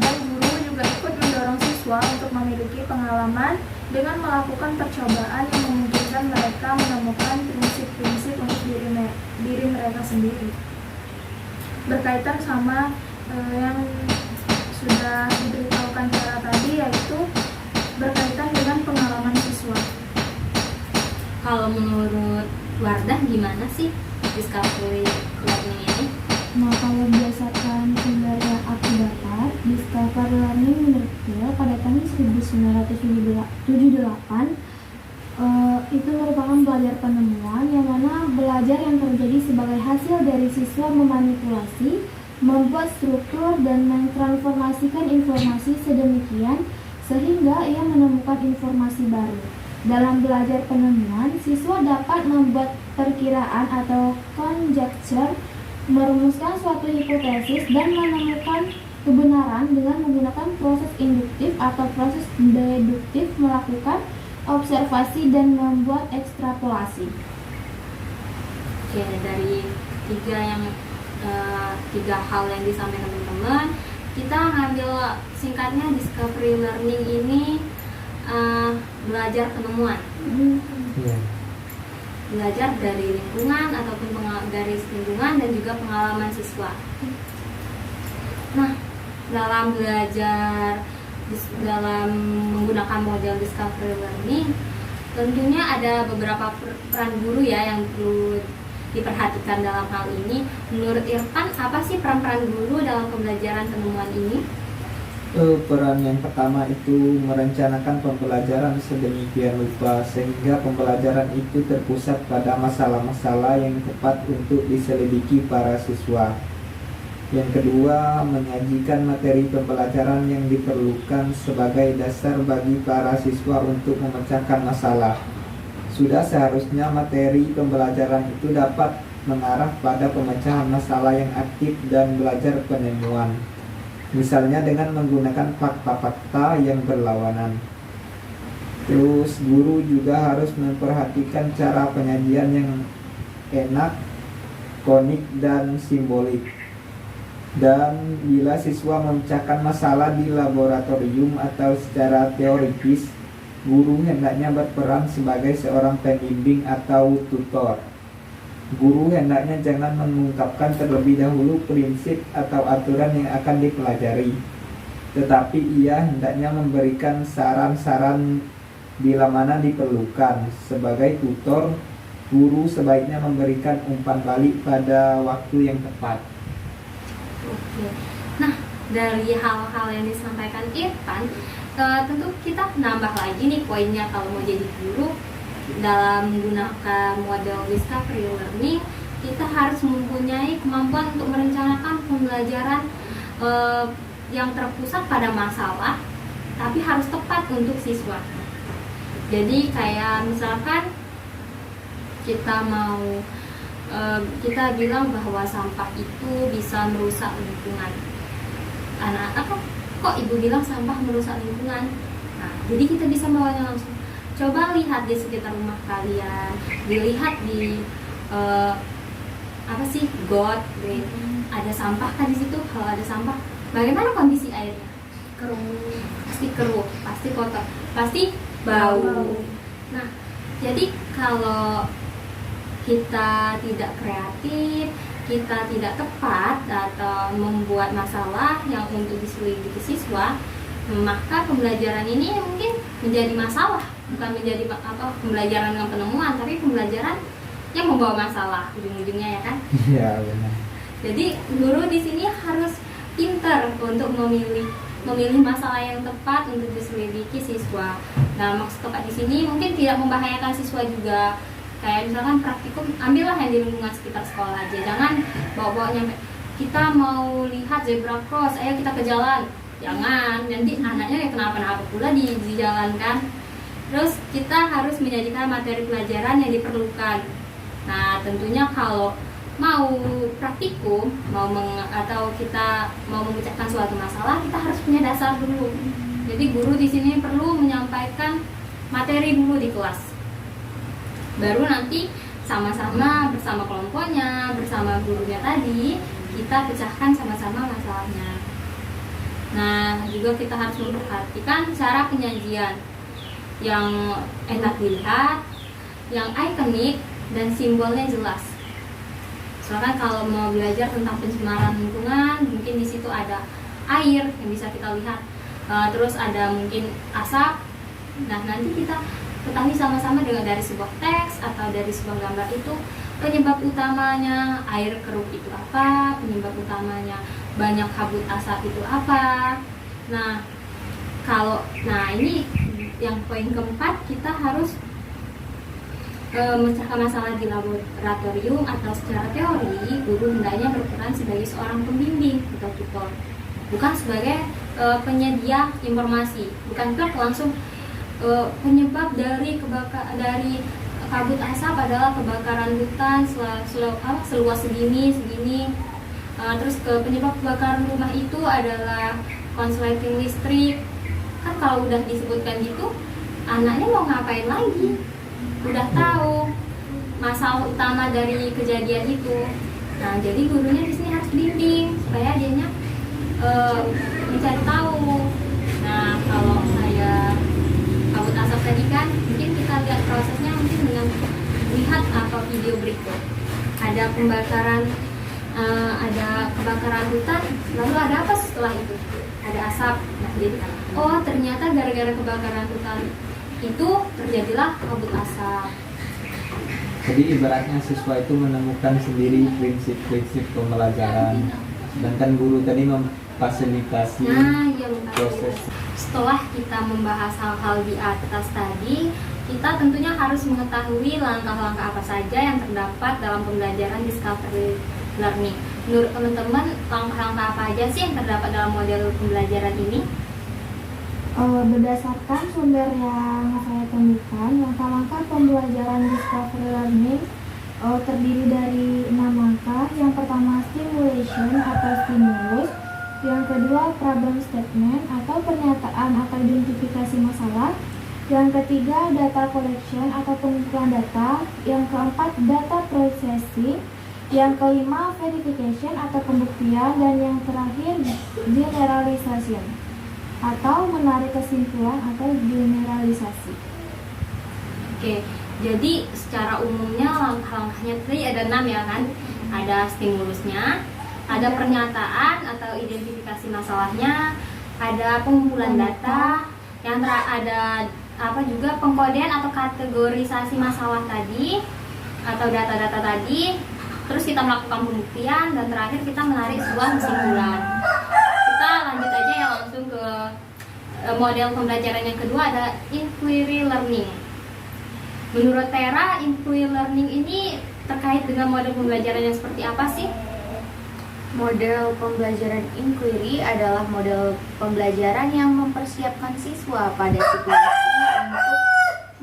[SPEAKER 5] dan guru juga ikut mendorong siswa untuk memiliki pengalaman dengan melakukan percobaan yang memungkinkan mereka menemukan prinsip-prinsip untuk diri mereka sendiri. Berkaitan sama yang sudah diberitahukan cara tadi, yaitu berkaitan dengan pengalaman siswa.
[SPEAKER 1] Kalau menurut Wardah gimana sih discovery learning ini?
[SPEAKER 3] Nah, kalau berdasarkan sumber yang aku dapat, discovery learning menurut Bill pada tahun 1978 itu merupakan belajar penemuan, yang mana belajar yang terjadi sebagai hasil dari siswa memanipulasi, membuat struktur dan mentransformasikan informasi sedemikian sehingga ia menemukan informasi baru. Dalam belajar penemuan, siswa dapat membuat perkiraan atau conjecture, merumuskan suatu hipotesis dan menemukan kebenaran dengan menggunakan proses induktif atau proses deduktif, melakukan observasi dan membuat ekstrapolasi.
[SPEAKER 1] Oke, dari tiga hal yang disampaikan teman-teman, kita ngambil singkatnya discovery learning ini belajar penemuan.
[SPEAKER 2] Iya.
[SPEAKER 1] Belajar dari lingkungan ataupun dari lingkungan dan juga pengalaman siswa. Nah, dalam belajar dalam menggunakan model discovery learning, tentunya ada beberapa peran guru ya yang perlu diperhatikan dalam hal ini. Menurut Irfan, apa sih peran-peran guru dalam pembelajaran penemuan ini?
[SPEAKER 2] Peran yang pertama itu merencanakan pembelajaran sedemikian rupa sehingga pembelajaran itu terpusat pada masalah-masalah yang tepat untuk diselidiki para siswa. Yang kedua, menyajikan materi pembelajaran yang diperlukan sebagai dasar bagi para siswa untuk memecahkan masalah. Sudah seharusnya materi pembelajaran itu dapat mengarah pada pemecahan masalah yang aktif dan belajar penemuan. Misalnya dengan menggunakan fakta-fakta yang berlawanan. Terus guru juga harus memperhatikan cara penyajian yang enak, konik, dan simbolik. Dan bila siswa memecahkan masalah di laboratorium atau secara teoritis, guru hendaknya berperan sebagai seorang pembimbing atau tutor. Guru hendaknya jangan mengungkapkan terlebih dahulu prinsip atau aturan yang akan dipelajari, tetapi ia hendaknya memberikan saran-saran bila mana diperlukan. Sebagai tutor, guru sebaiknya memberikan umpan balik pada waktu yang tepat.
[SPEAKER 1] Oke. Nah, dari hal-hal yang disampaikan Irfan, tentu kita nambah lagi nih poinnya kalau mau jadi guru. Dalam menggunakan model discovery learning, kita harus mempunyai kemampuan untuk merencanakan pembelajaran yang terpusat pada masalah, tapi harus tepat untuk siswa. Jadi kayak misalkan kita bilang bahwa sampah itu bisa merusak lingkungan. Kok ibu bilang sampah merusak lingkungan? Nah, jadi kita bisa bawanya langsung. Coba lihat di sekitar rumah kalian, dilihat di got, ada sampah kan di situ. Kalau ada sampah, bagaimana kondisi airnya? Keruh, pasti kotor, pasti bau. Nah, jadi kalau kita tidak kreatif, kita tidak tepat atau membuat masalah yang untuk diselidiki siswa, maka pembelajaran ini mungkin menjadi masalah. Bukan menjadi pembelajaran dengan penemuan, tapi pembelajaran yang membawa masalah ujung-ujungnya, ya kan?
[SPEAKER 2] Iya, benar.
[SPEAKER 1] Jadi guru di sini harus pintar untuk memilih masalah yang tepat untuk diselidiki siswa. Nah, maksud tepat di sini mungkin tidak membahayakan siswa juga. Kayak misalkan praktikum, ambillah yang di lingkungan sekitar sekolah aja. Jangan bawa-bawa nyampe. Kita mau lihat zebra cross, ayo kita ke jalan. Jangan, nanti anaknya ya kenapa-napa pula di jalan kan. Terus kita harus menyajikan materi pelajaran yang diperlukan. Nah, tentunya kalau mau praktikum, atau kita mau memecahkan suatu masalah, kita harus punya dasar dulu. Jadi guru di sini perlu menyampaikan materi dulu di kelas. Baru nanti sama-sama bersama kelompoknya, bersama gurunya tadi, kita pecahkan sama-sama masalahnya. Nah, juga kita harus memperhatikan cara penyajian yang enak dilihat, yang ikonik, dan simbolnya jelas. Soalnya kalau mau belajar tentang pencemaran lingkungan, mungkin di situ ada air yang bisa kita lihat, terus ada mungkin asap. Nah, nanti kita ketahui sama-sama dengan dari sebuah teks atau dari sebuah gambar itu penyebab utamanya air keruh itu apa, penyebab utamanya banyak kabut asap itu apa. Nah, ini yang poin keempat, kita harus memecahkan masalah di laboratorium atau secara teori. Guru hendaknya berperan sebagai seorang pembimbing atau tutor, bukan sebagai penyedia informasi. Bukan langsung penyebab dari kabut asap adalah kebakaran hutan seluas segini. Terus penyebab kebakaran rumah itu adalah konsleting listrik. Kan kalau udah disebutkan gitu, anaknya mau ngapain lagi? Udah tahu masalah utama dari kejadian itu. Nah, jadi gurunya di sini harus bimbing supaya dianya mencari tahu. Nah, kalau kayak kabut asap tadi kan, mungkin kita lihat prosesnya mungkin dengan lihat apa video berikut. Ada pembakaran, ada kebakaran hutan, lalu ada apa setelah itu? Ada asap. Nah, jadi oh ternyata gara-gara kebakaran hutan itu terjadilah kabut asap.
[SPEAKER 2] Jadi ibaratnya siswa itu menemukan sendiri prinsip-prinsip pembelajaran, sedangkan guru tadi memfasilitasi
[SPEAKER 1] Iya,
[SPEAKER 2] proses.
[SPEAKER 1] Setelah kita membahas hal-hal di atas tadi, kita tentunya harus mengetahui langkah-langkah apa saja yang terdapat dalam pembelajaran discovery learning. Menurut teman-teman, langkah-langkah apa aja sih yang terdapat dalam model pembelajaran ini?
[SPEAKER 3] Berdasarkan sumber yang saya temukan, langkah-langkah pembelajaran discovery learning terdiri dari 6 langkah. Yang pertama stimulation atau stimulus, yang kedua problem statement atau pernyataan atau identifikasi masalah, yang ketiga data collection atau pengumpulan data, yang keempat data processing, yang kelima verification atau pembuktian, dan yang terakhir generalization atau menarik kesimpulan atau generalisasi.
[SPEAKER 1] Oke, jadi secara umumnya langkah-langkahnya tadi ada 6 ya kan? Ada stimulusnya, ada pernyataan atau identifikasi masalahnya, ada pengumpulan data, yang ada apa juga pengkodean atau kategorisasi masalah tadi atau data-data tadi. Terus kita melakukan pembuktian dan terakhir kita menarik sebuah kesimpulan. Kita lanjut aja ya langsung ke model pembelajaran yang kedua, ada inquiry learning. Menurut Tera, inquiry learning ini terkait dengan model pembelajaran yang seperti apa sih?
[SPEAKER 4] Model pembelajaran inquiry adalah model pembelajaran yang mempersiapkan siswa pada situasi untuk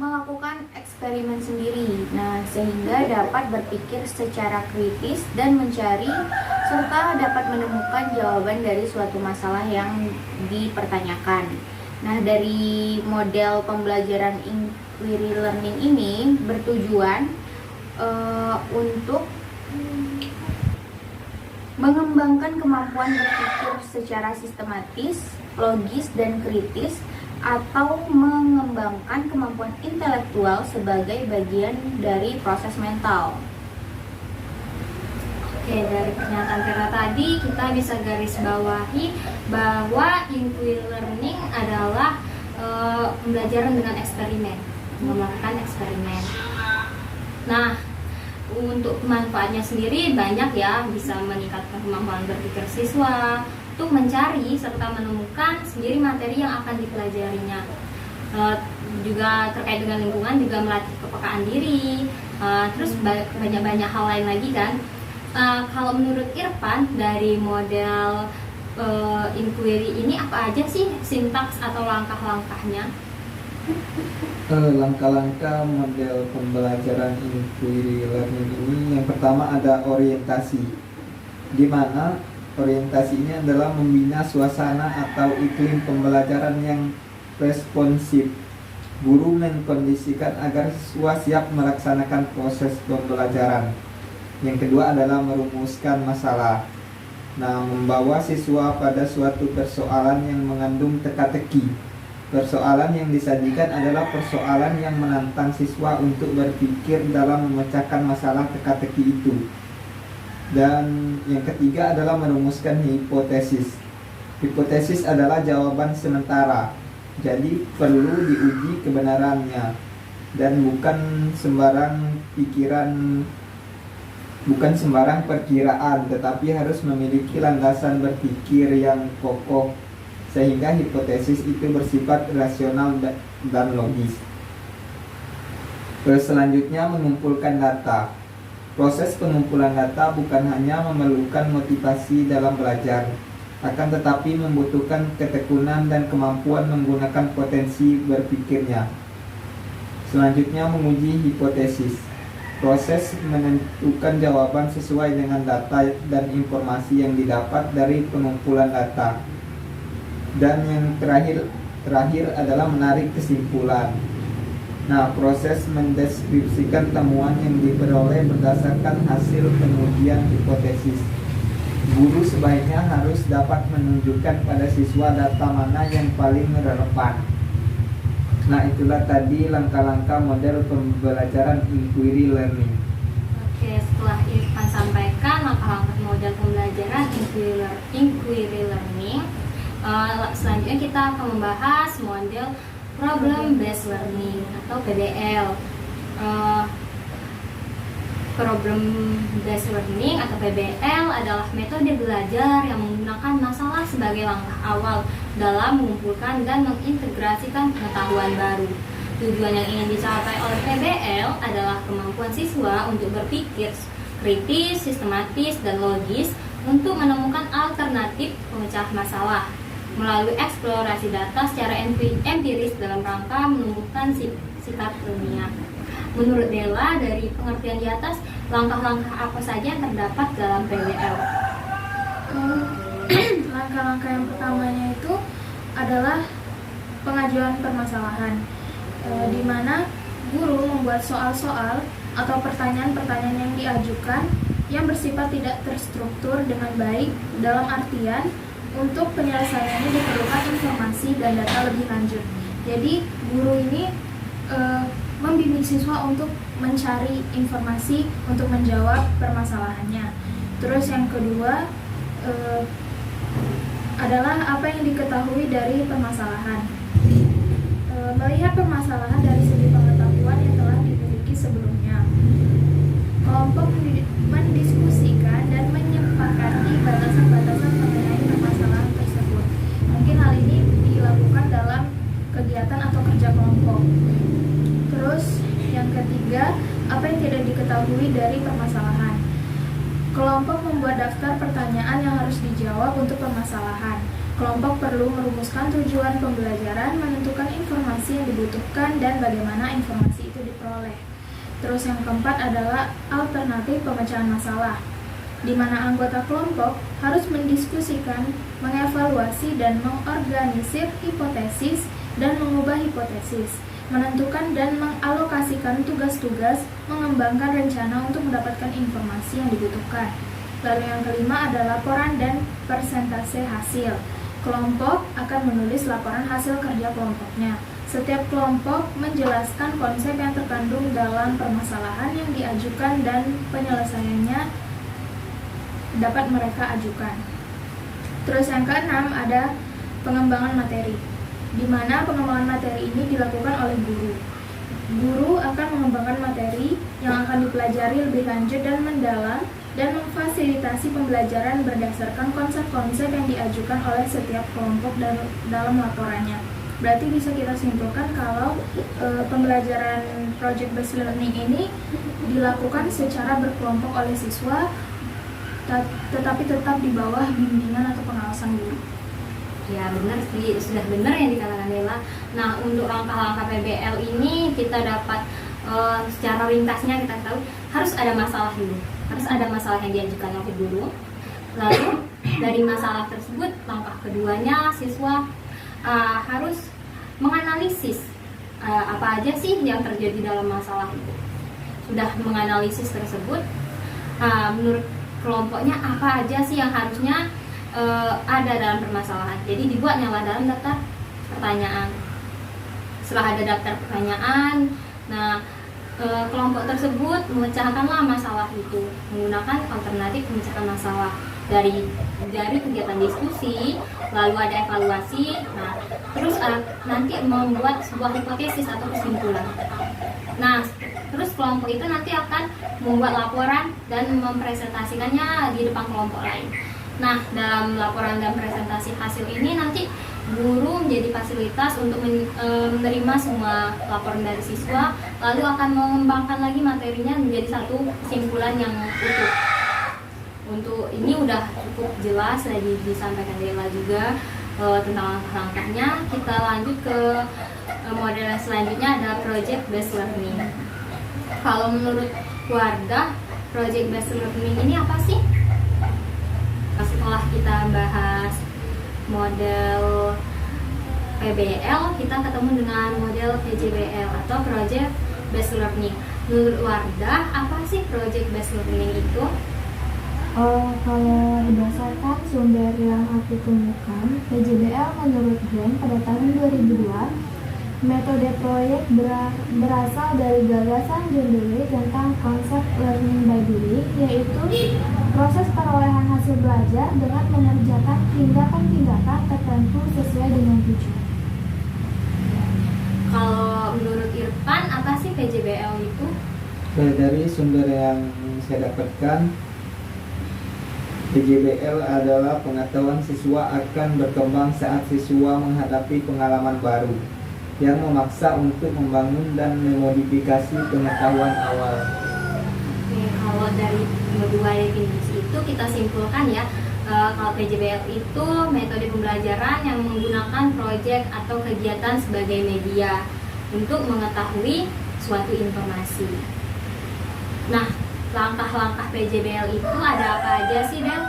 [SPEAKER 4] melakukan eksperimen sendiri. Nah, sehingga dapat berpikir secara kritis dan mencari serta dapat menemukan jawaban dari suatu masalah yang dipertanyakan. Nah, dari model pembelajaran inquiry learning ini bertujuan untuk mengembangkan kemampuan berpikir secara sistematis, logis, dan kritis, atau mengembangkan kemampuan intelektual sebagai bagian dari proses mental.
[SPEAKER 1] Oke, dari pernyataan Tera tadi kita bisa garis bawahi bahwa inquiry learning adalah pembelajaran dengan eksperimen, melakukan eksperimen. Nah, untuk manfaatnya sendiri banyak ya, bisa meningkatkan kemampuan berpikir siswa untuk mencari serta menemukan sendiri materi yang akan dipelajarinya. Juga terkait dengan lingkungan, juga melatih kepekaan diri, terus banyak hal lain lagi kan. Kalau menurut Irfan, dari model inquiry ini apa aja sih sintaks atau langkah-langkahnya?
[SPEAKER 2] Langkah-langkah model pembelajaran inquiry learning ini, yang pertama ada orientasi, di mana orientasi ini adalah membina suasana atau iklim pembelajaran yang responsif. Guru mengkondisikan agar siswa siap melaksanakan proses pembelajaran. Yang kedua adalah merumuskan masalah. Nah, membawa siswa pada suatu persoalan yang mengandung teka-teki. Persoalan yang disajikan adalah persoalan yang menantang siswa untuk berpikir dalam memecahkan masalah teka-teki itu. Dan yang ketiga adalah merumuskan hipotesis. Hipotesis adalah jawaban sementara, jadi perlu diuji kebenarannya, dan bukan sembarang perkiraan, tetapi harus memiliki landasan berpikir yang kokoh, sehingga hipotesis itu bersifat rasional dan logis. Selanjutnya, mengumpulkan data. Proses pengumpulan data bukan hanya memerlukan motivasi dalam belajar, akan tetapi membutuhkan ketekunan dan kemampuan menggunakan potensi berpikirnya. Selanjutnya, menguji hipotesis. Proses menentukan jawaban sesuai dengan data dan informasi yang didapat dari pengumpulan data. Dan yang terakhir adalah menarik kesimpulan. Nah, proses mendeskripsikan temuan yang diperoleh berdasarkan hasil pengujian hipotesis. Guru sebaiknya harus dapat menunjukkan pada siswa data mana yang paling relevan. Nah, itulah tadi langkah-langkah model pembelajaran inquiry learning.
[SPEAKER 1] Oke, setelah Irfan sampaikan langkah-langkah model pembelajaran inquiry learning, selanjutnya kita akan membahas model problem based learning atau PBL. Problem based learning atau PBL adalah metode belajar yang menggunakan masalah sebagai langkah awal dalam mengumpulkan dan mengintegrasikan pengetahuan baru. Tujuan yang ingin dicapai oleh PBL adalah kemampuan siswa untuk berpikir kritis, sistematis, dan logis untuk menemukan alternatif pemecah masalah melalui eksplorasi data secara empiris dalam rangka menumbuhkan sikap ilmiah. Menurut Della, dari pengertian di atas, langkah-langkah apa saja yang terdapat dalam PBL?
[SPEAKER 5] Langkah-langkah yang pertamanya itu adalah pengajuan permasalahan, di mana guru membuat soal-soal atau pertanyaan-pertanyaan yang diajukan yang bersifat tidak terstruktur dengan baik, dalam artian untuk penyelesaiannya diperlukan informasi dan data lebih lanjut. Jadi guru ini membimbing siswa untuk mencari informasi untuk menjawab permasalahannya. Terus yang kedua adalah apa yang diketahui dari permasalahan. Melihat permasalahan dari segi pengetahuan yang telah dimiliki sebelumnya. Kelompok mendiskusikan dan menyepakati batasan-batasan mengenai permasalahan tersebut. Mungkin hal ini dilakukan dalam kegiatan atau kerja kelompok. Terus yang ketiga, apa yang tidak diketahui dari permasalahan. Kelompok membuat daftar pertanyaan yang harus dijawab untuk permasalahan. Kelompok perlu merumuskan tujuan pembelajaran, menentukan informasi yang dibutuhkan, dan bagaimana informasi itu diperoleh. Terus yang keempat adalah alternatif pemecahan masalah, di mana anggota kelompok harus mendiskusikan, mengevaluasi, dan mengorganisir hipotesis dan mengubah hipotesis, menentukan dan mengalokasikan tugas-tugas, mengembangkan rencana untuk mendapatkan informasi yang dibutuhkan. Lalu yang kelima adalah laporan dan persentase hasil. Kelompok akan menulis laporan hasil kerja kelompoknya. Setiap kelompok menjelaskan konsep yang terkandung dalam permasalahan yang diajukan dan penyelesaiannya dapat mereka ajukan. Terus yang keenam ada pengembangan materi, di mana pengembangan materi ini dilakukan oleh guru. Guru akan mengembangkan materi yang akan dipelajari lebih lanjut dan mendalam dan memfasilitasi pembelajaran berdasarkan konsep-konsep yang diajukan oleh setiap kelompok dalam laporannya. Berarti bisa kita simpulkan kalau pembelajaran project based learning ini dilakukan secara berkelompok oleh siswa, tetapi tetap di bawah bimbingan atau pengawasan guru.
[SPEAKER 1] Ya benar sih, sudah benar yang dikatakan Della. Nah, untuk langkah-langkah PBL ini kita dapat secara ringkasnya kita tahu harus ada masalah dulu, harus ada masalah yang diajukan oleh guru. Lalu dari masalah tersebut, langkah keduanya siswa harus menganalisis apa aja sih yang terjadi dalam masalah itu. Sudah menganalisis tersebut, menurut kelompoknya apa aja sih yang harusnya ada dalam permasalahan. Jadi dibuatnya dalam daftar pertanyaan. Setelah ada daftar pertanyaan, nah kelompok tersebut memecahkanlah masalah itu menggunakan alternatif pemecahkan masalah dari kegiatan diskusi, lalu ada evaluasi. Nah, terus nanti membuat sebuah hipotesis atau kesimpulan. Nah, terus kelompok itu nanti akan membuat laporan dan mempresentasikannya di depan kelompok lain. Nah, dalam laporan dan presentasi hasil ini nanti guru menjadi fasilitas untuk menerima semua laporan dari siswa, lalu akan mengembangkan lagi materinya menjadi satu kesimpulan yang utuh. Untuk ini udah cukup jelas tadi disampaikan Della juga tentang langkah-langkahnya. Kita lanjut ke model selanjutnya, ada project based learning. Kalau menurut Wardah, project based learning ini apa sih? Setelah kita bahas model PBL, kita ketemu dengan model PJBL atau project based learning. Menurut Wardah, apa sih project based learning itu?
[SPEAKER 3] Kalau berdasarkan sumber yang aku temukan, PJBL menurut Glenn pada tahun 2002, metode proyek berasal dari gagasan John Dewey tentang konsep learning by doing, yaitu proses perolehan hasil belajar dengan mengerjakan tindakan-tindakan tertentu sesuai dengan tujuan.
[SPEAKER 1] Kalau menurut Irfan, apa sih PJBL itu?
[SPEAKER 2] Dari sumber yang saya dapatkan, PJBL adalah pengetahuan siswa akan berkembang saat siswa menghadapi pengalaman baru yang memaksa untuk membangun dan memodifikasi pengetahuan awal.
[SPEAKER 1] Oke, kalau dari dua definisi itu kita simpulkan ya, kalau PJBL itu metode pembelajaran yang menggunakan proyek atau kegiatan sebagai media untuk mengetahui suatu informasi. Nah, langkah-langkah PJBL itu ada apa aja sih, Del?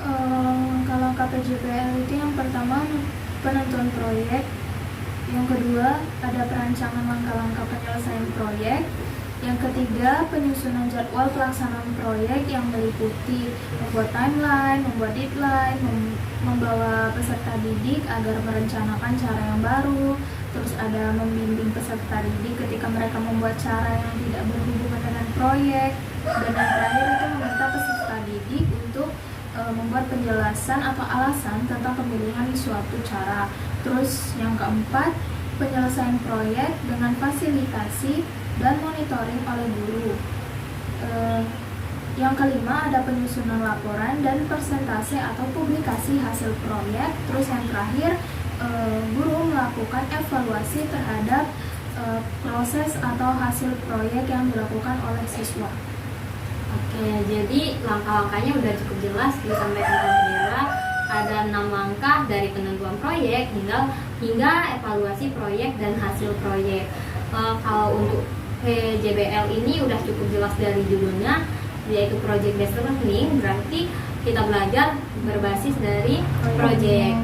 [SPEAKER 5] Langkah-langkah PJBL itu yang pertama penentuan proyek, yang kedua ada perancangan langkah-langkah penyelesaian proyek, yang ketiga penyusunan jadwal pelaksanaan proyek yang meliputi membuat timeline, membuat deadline, membawa peserta didik agar merencanakan cara yang baru, terus ada membimbing peserta didik ketika mereka membuat cara yang tidak berhubungan dengan proyek, dan yang terakhir itu meminta peserta didik untuk membuat penjelasan atau alasan tentang pemilihan suatu cara. Terus yang keempat, penyelesaian proyek dengan fasilitasi dan monitoring oleh guru. Yang kelima ada penyusunan laporan dan persentase atau publikasi hasil proyek. Terus yang terakhir, guru melakukan evaluasi terhadap proses atau hasil proyek yang dilakukan oleh siswa.
[SPEAKER 1] Oke, jadi langkah-langkahnya udah cukup jelas disampaikan oleh Dela. Ada 6 langkah dari penentuan proyek hingga evaluasi proyek dan hasil proyek. Kalau untuk PJBL ini udah cukup jelas dari judulnya, yaitu Project Based Learning, berarti kita belajar berbasis dari proyek.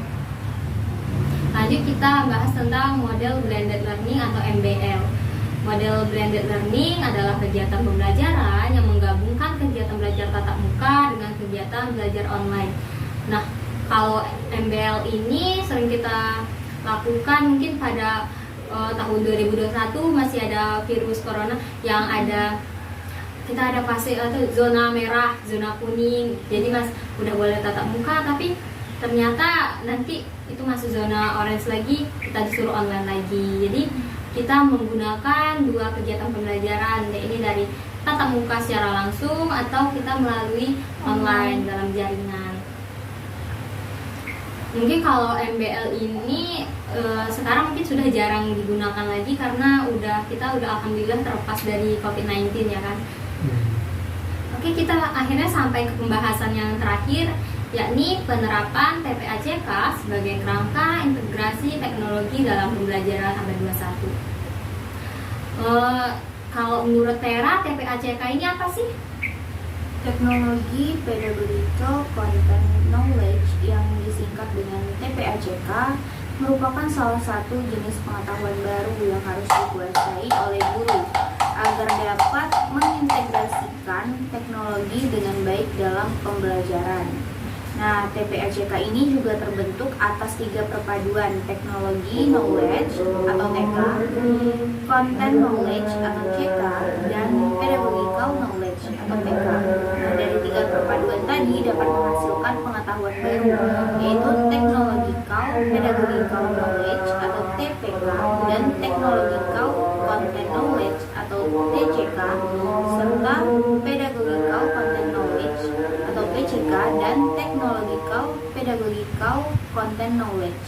[SPEAKER 1] Lanjut kita bahas tentang model Blended Learning atau MBL. Model Blended Learning adalah kegiatan pembelajaran yang menggabungkan kegiatan belajar tatap muka dengan kegiatan belajar online. Nah, kalau MBL ini sering kita lakukan mungkin pada tahun 2021 masih ada virus corona yang ada, kita ada fase atau zona merah, zona kuning. Jadi udah boleh tatap muka, tapi ternyata nanti itu masuk zona orange lagi, kita disuruh online lagi. Jadi kita menggunakan dua kegiatan pembelajaran, ini dari tatap muka secara langsung atau kita melalui online dalam jaringan. Mungkin kalau MBL ini sekarang mungkin sudah jarang digunakan lagi karena kita udah alhamdulillah terlepas dari COVID-19 ya kan. Oke, kita akhirnya sampai ke pembahasan yang terakhir, yakni penerapan TPACK sebagai kerangka integrasi teknologi dalam pembelajaran abad 21. Kalau menurut Tera, TPACK ini apa sih?
[SPEAKER 4] Teknologi Pedagogical Content Knowledge yang disingkat dengan TPACK merupakan salah satu jenis pengetahuan baru yang harus dikuasai oleh guru agar dapat mengintegrasikan teknologi dengan baik dalam pembelajaran. Nah, TPACK ini juga terbentuk atas 3 perpaduan: teknologi knowledge atau TK, content knowledge atau CK, dan pedagogical knowledge atau PK. Nah, dari 3 perpaduan tadi dapat menghasilkan pengetahuan baru, yaitu technological pedagogical knowledge atau TPK dan technological content knowledge atau TCK, serta pedagogical content knowledge atau PCK dan technological pedagogical content knowledge.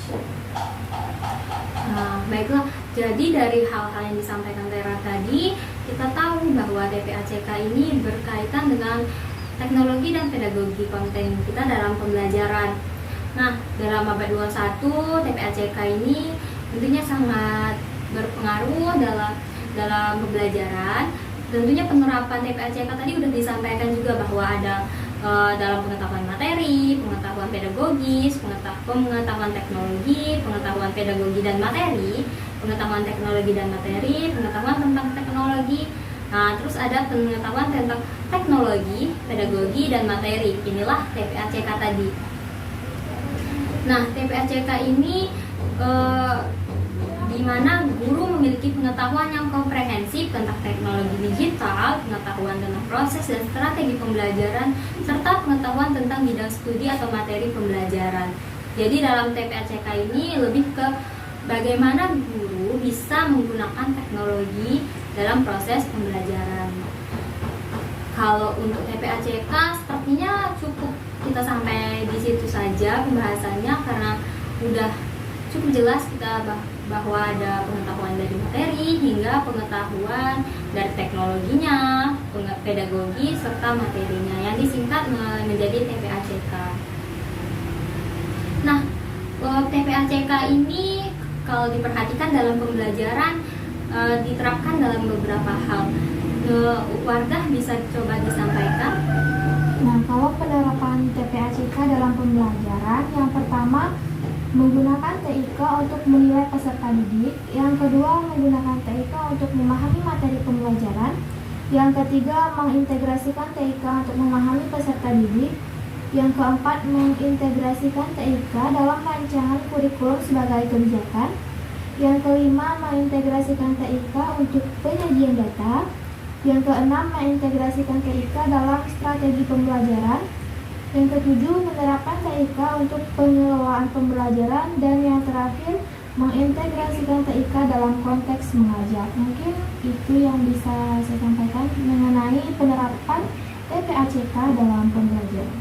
[SPEAKER 1] Nah, baiklah. Jadi dari hal-hal yang disampaikan Tera tadi, kita tahu bahwa TPACK ini berkaitan dengan teknologi dan pedagogi konten kita dalam pembelajaran. Nah, dalam abad 21, TPACK ini tentunya sangat berpengaruh dalam pembelajaran. Tentunya penerapan TPACK tadi sudah disampaikan juga bahwa ada dalam pengetahuan materi, pengetahuan pedagogis, pengetahuan teknologi, pengetahuan pedagogi dan materi, pengetahuan teknologi dan materi, pengetahuan tentang teknologi, Nah, terus ada pengetahuan tentang teknologi, pedagogi, dan materi. Inilah TPACK tadi. Nah, TPACK ini di mana guru memiliki pengetahuan yang komprehensif tentang teknologi digital, pengetahuan tentang proses dan strategi pembelajaran, serta pengetahuan tentang bidang studi atau materi pembelajaran. Jadi dalam TPACK ini lebih ke bagaimana guru bisa menggunakan teknologi dalam proses pembelajaran. Kalau untuk TPACK sepertinya cukup kita sampai di situ saja pembahasannya, karena udah cukup jelas kita bahwa ada pengetahuan dari materi hingga pengetahuan dari teknologinya, pedagogi serta materinya yang disingkat menjadi TPACK. Nah, TPACK ini kalau diperhatikan dalam pembelajaran diterapkan dalam beberapa hal. Wardah bisa coba disampaikan.
[SPEAKER 3] Nah, kalau penerapan TPACK dalam pembelajaran, yang pertama menggunakan TIK untuk menilai peserta didik, yang kedua menggunakan TIK untuk memahami materi pembelajaran, yang ketiga mengintegrasikan TIK untuk memahami peserta didik, yang keempat mengintegrasikan TIK dalam rancangan kurikulum sebagai kebijakan, yang kelima mengintegrasikan TIK untuk penyajian data, yang keenam mengintegrasikan TIK dalam strategi pembelajaran, yang ketujuh menerapkan TIK untuk pengelolaan pembelajaran, dan yang terakhir mengintegrasikan TIK dalam konteks mengajar. Mungkin itu yang bisa saya sampaikan mengenai penerapan TPACK dalam pembelajaran.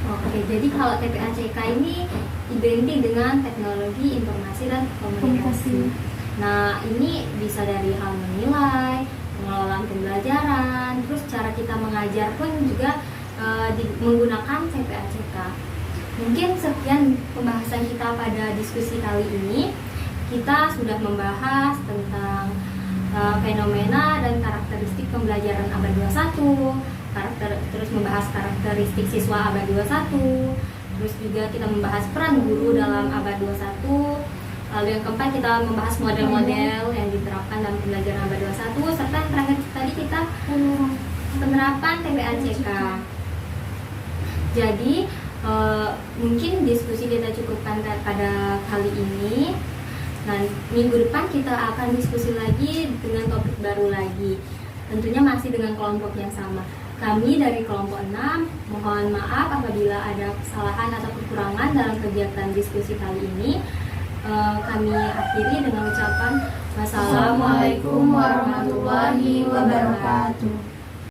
[SPEAKER 1] Oke, jadi kalau TPACK ini identik dengan teknologi informasi dan komunikasi. Nah, ini bisa dari hal menilai, pengelolaan pembelajaran, terus cara kita mengajar pun juga menggunakan TPACK. Mungkin sekian pembahasan kita pada diskusi kali ini. Kita sudah membahas tentang fenomena dan karakteristik pembelajaran abad 21, terus membahas karakteristik siswa abad 21, terus juga kita membahas peran guru dalam abad 21. Lalu yang keempat kita membahas model-model yang diterapkan dalam pembelajaran abad 21, serta yang terakhir tadi kita penerapan TPACK. Jadi mungkin diskusi kita cukupkan pada kali ini. Nah, minggu depan kita akan diskusi lagi dengan topik baru lagi. Tentunya masih dengan kelompok yang sama. Kami dari kelompok 6 mohon maaf apabila ada kesalahan atau kekurangan dalam kegiatan diskusi kali ini. Kami akhiri dengan ucapan wassalamualaikum warahmatullahi wabarakatuh.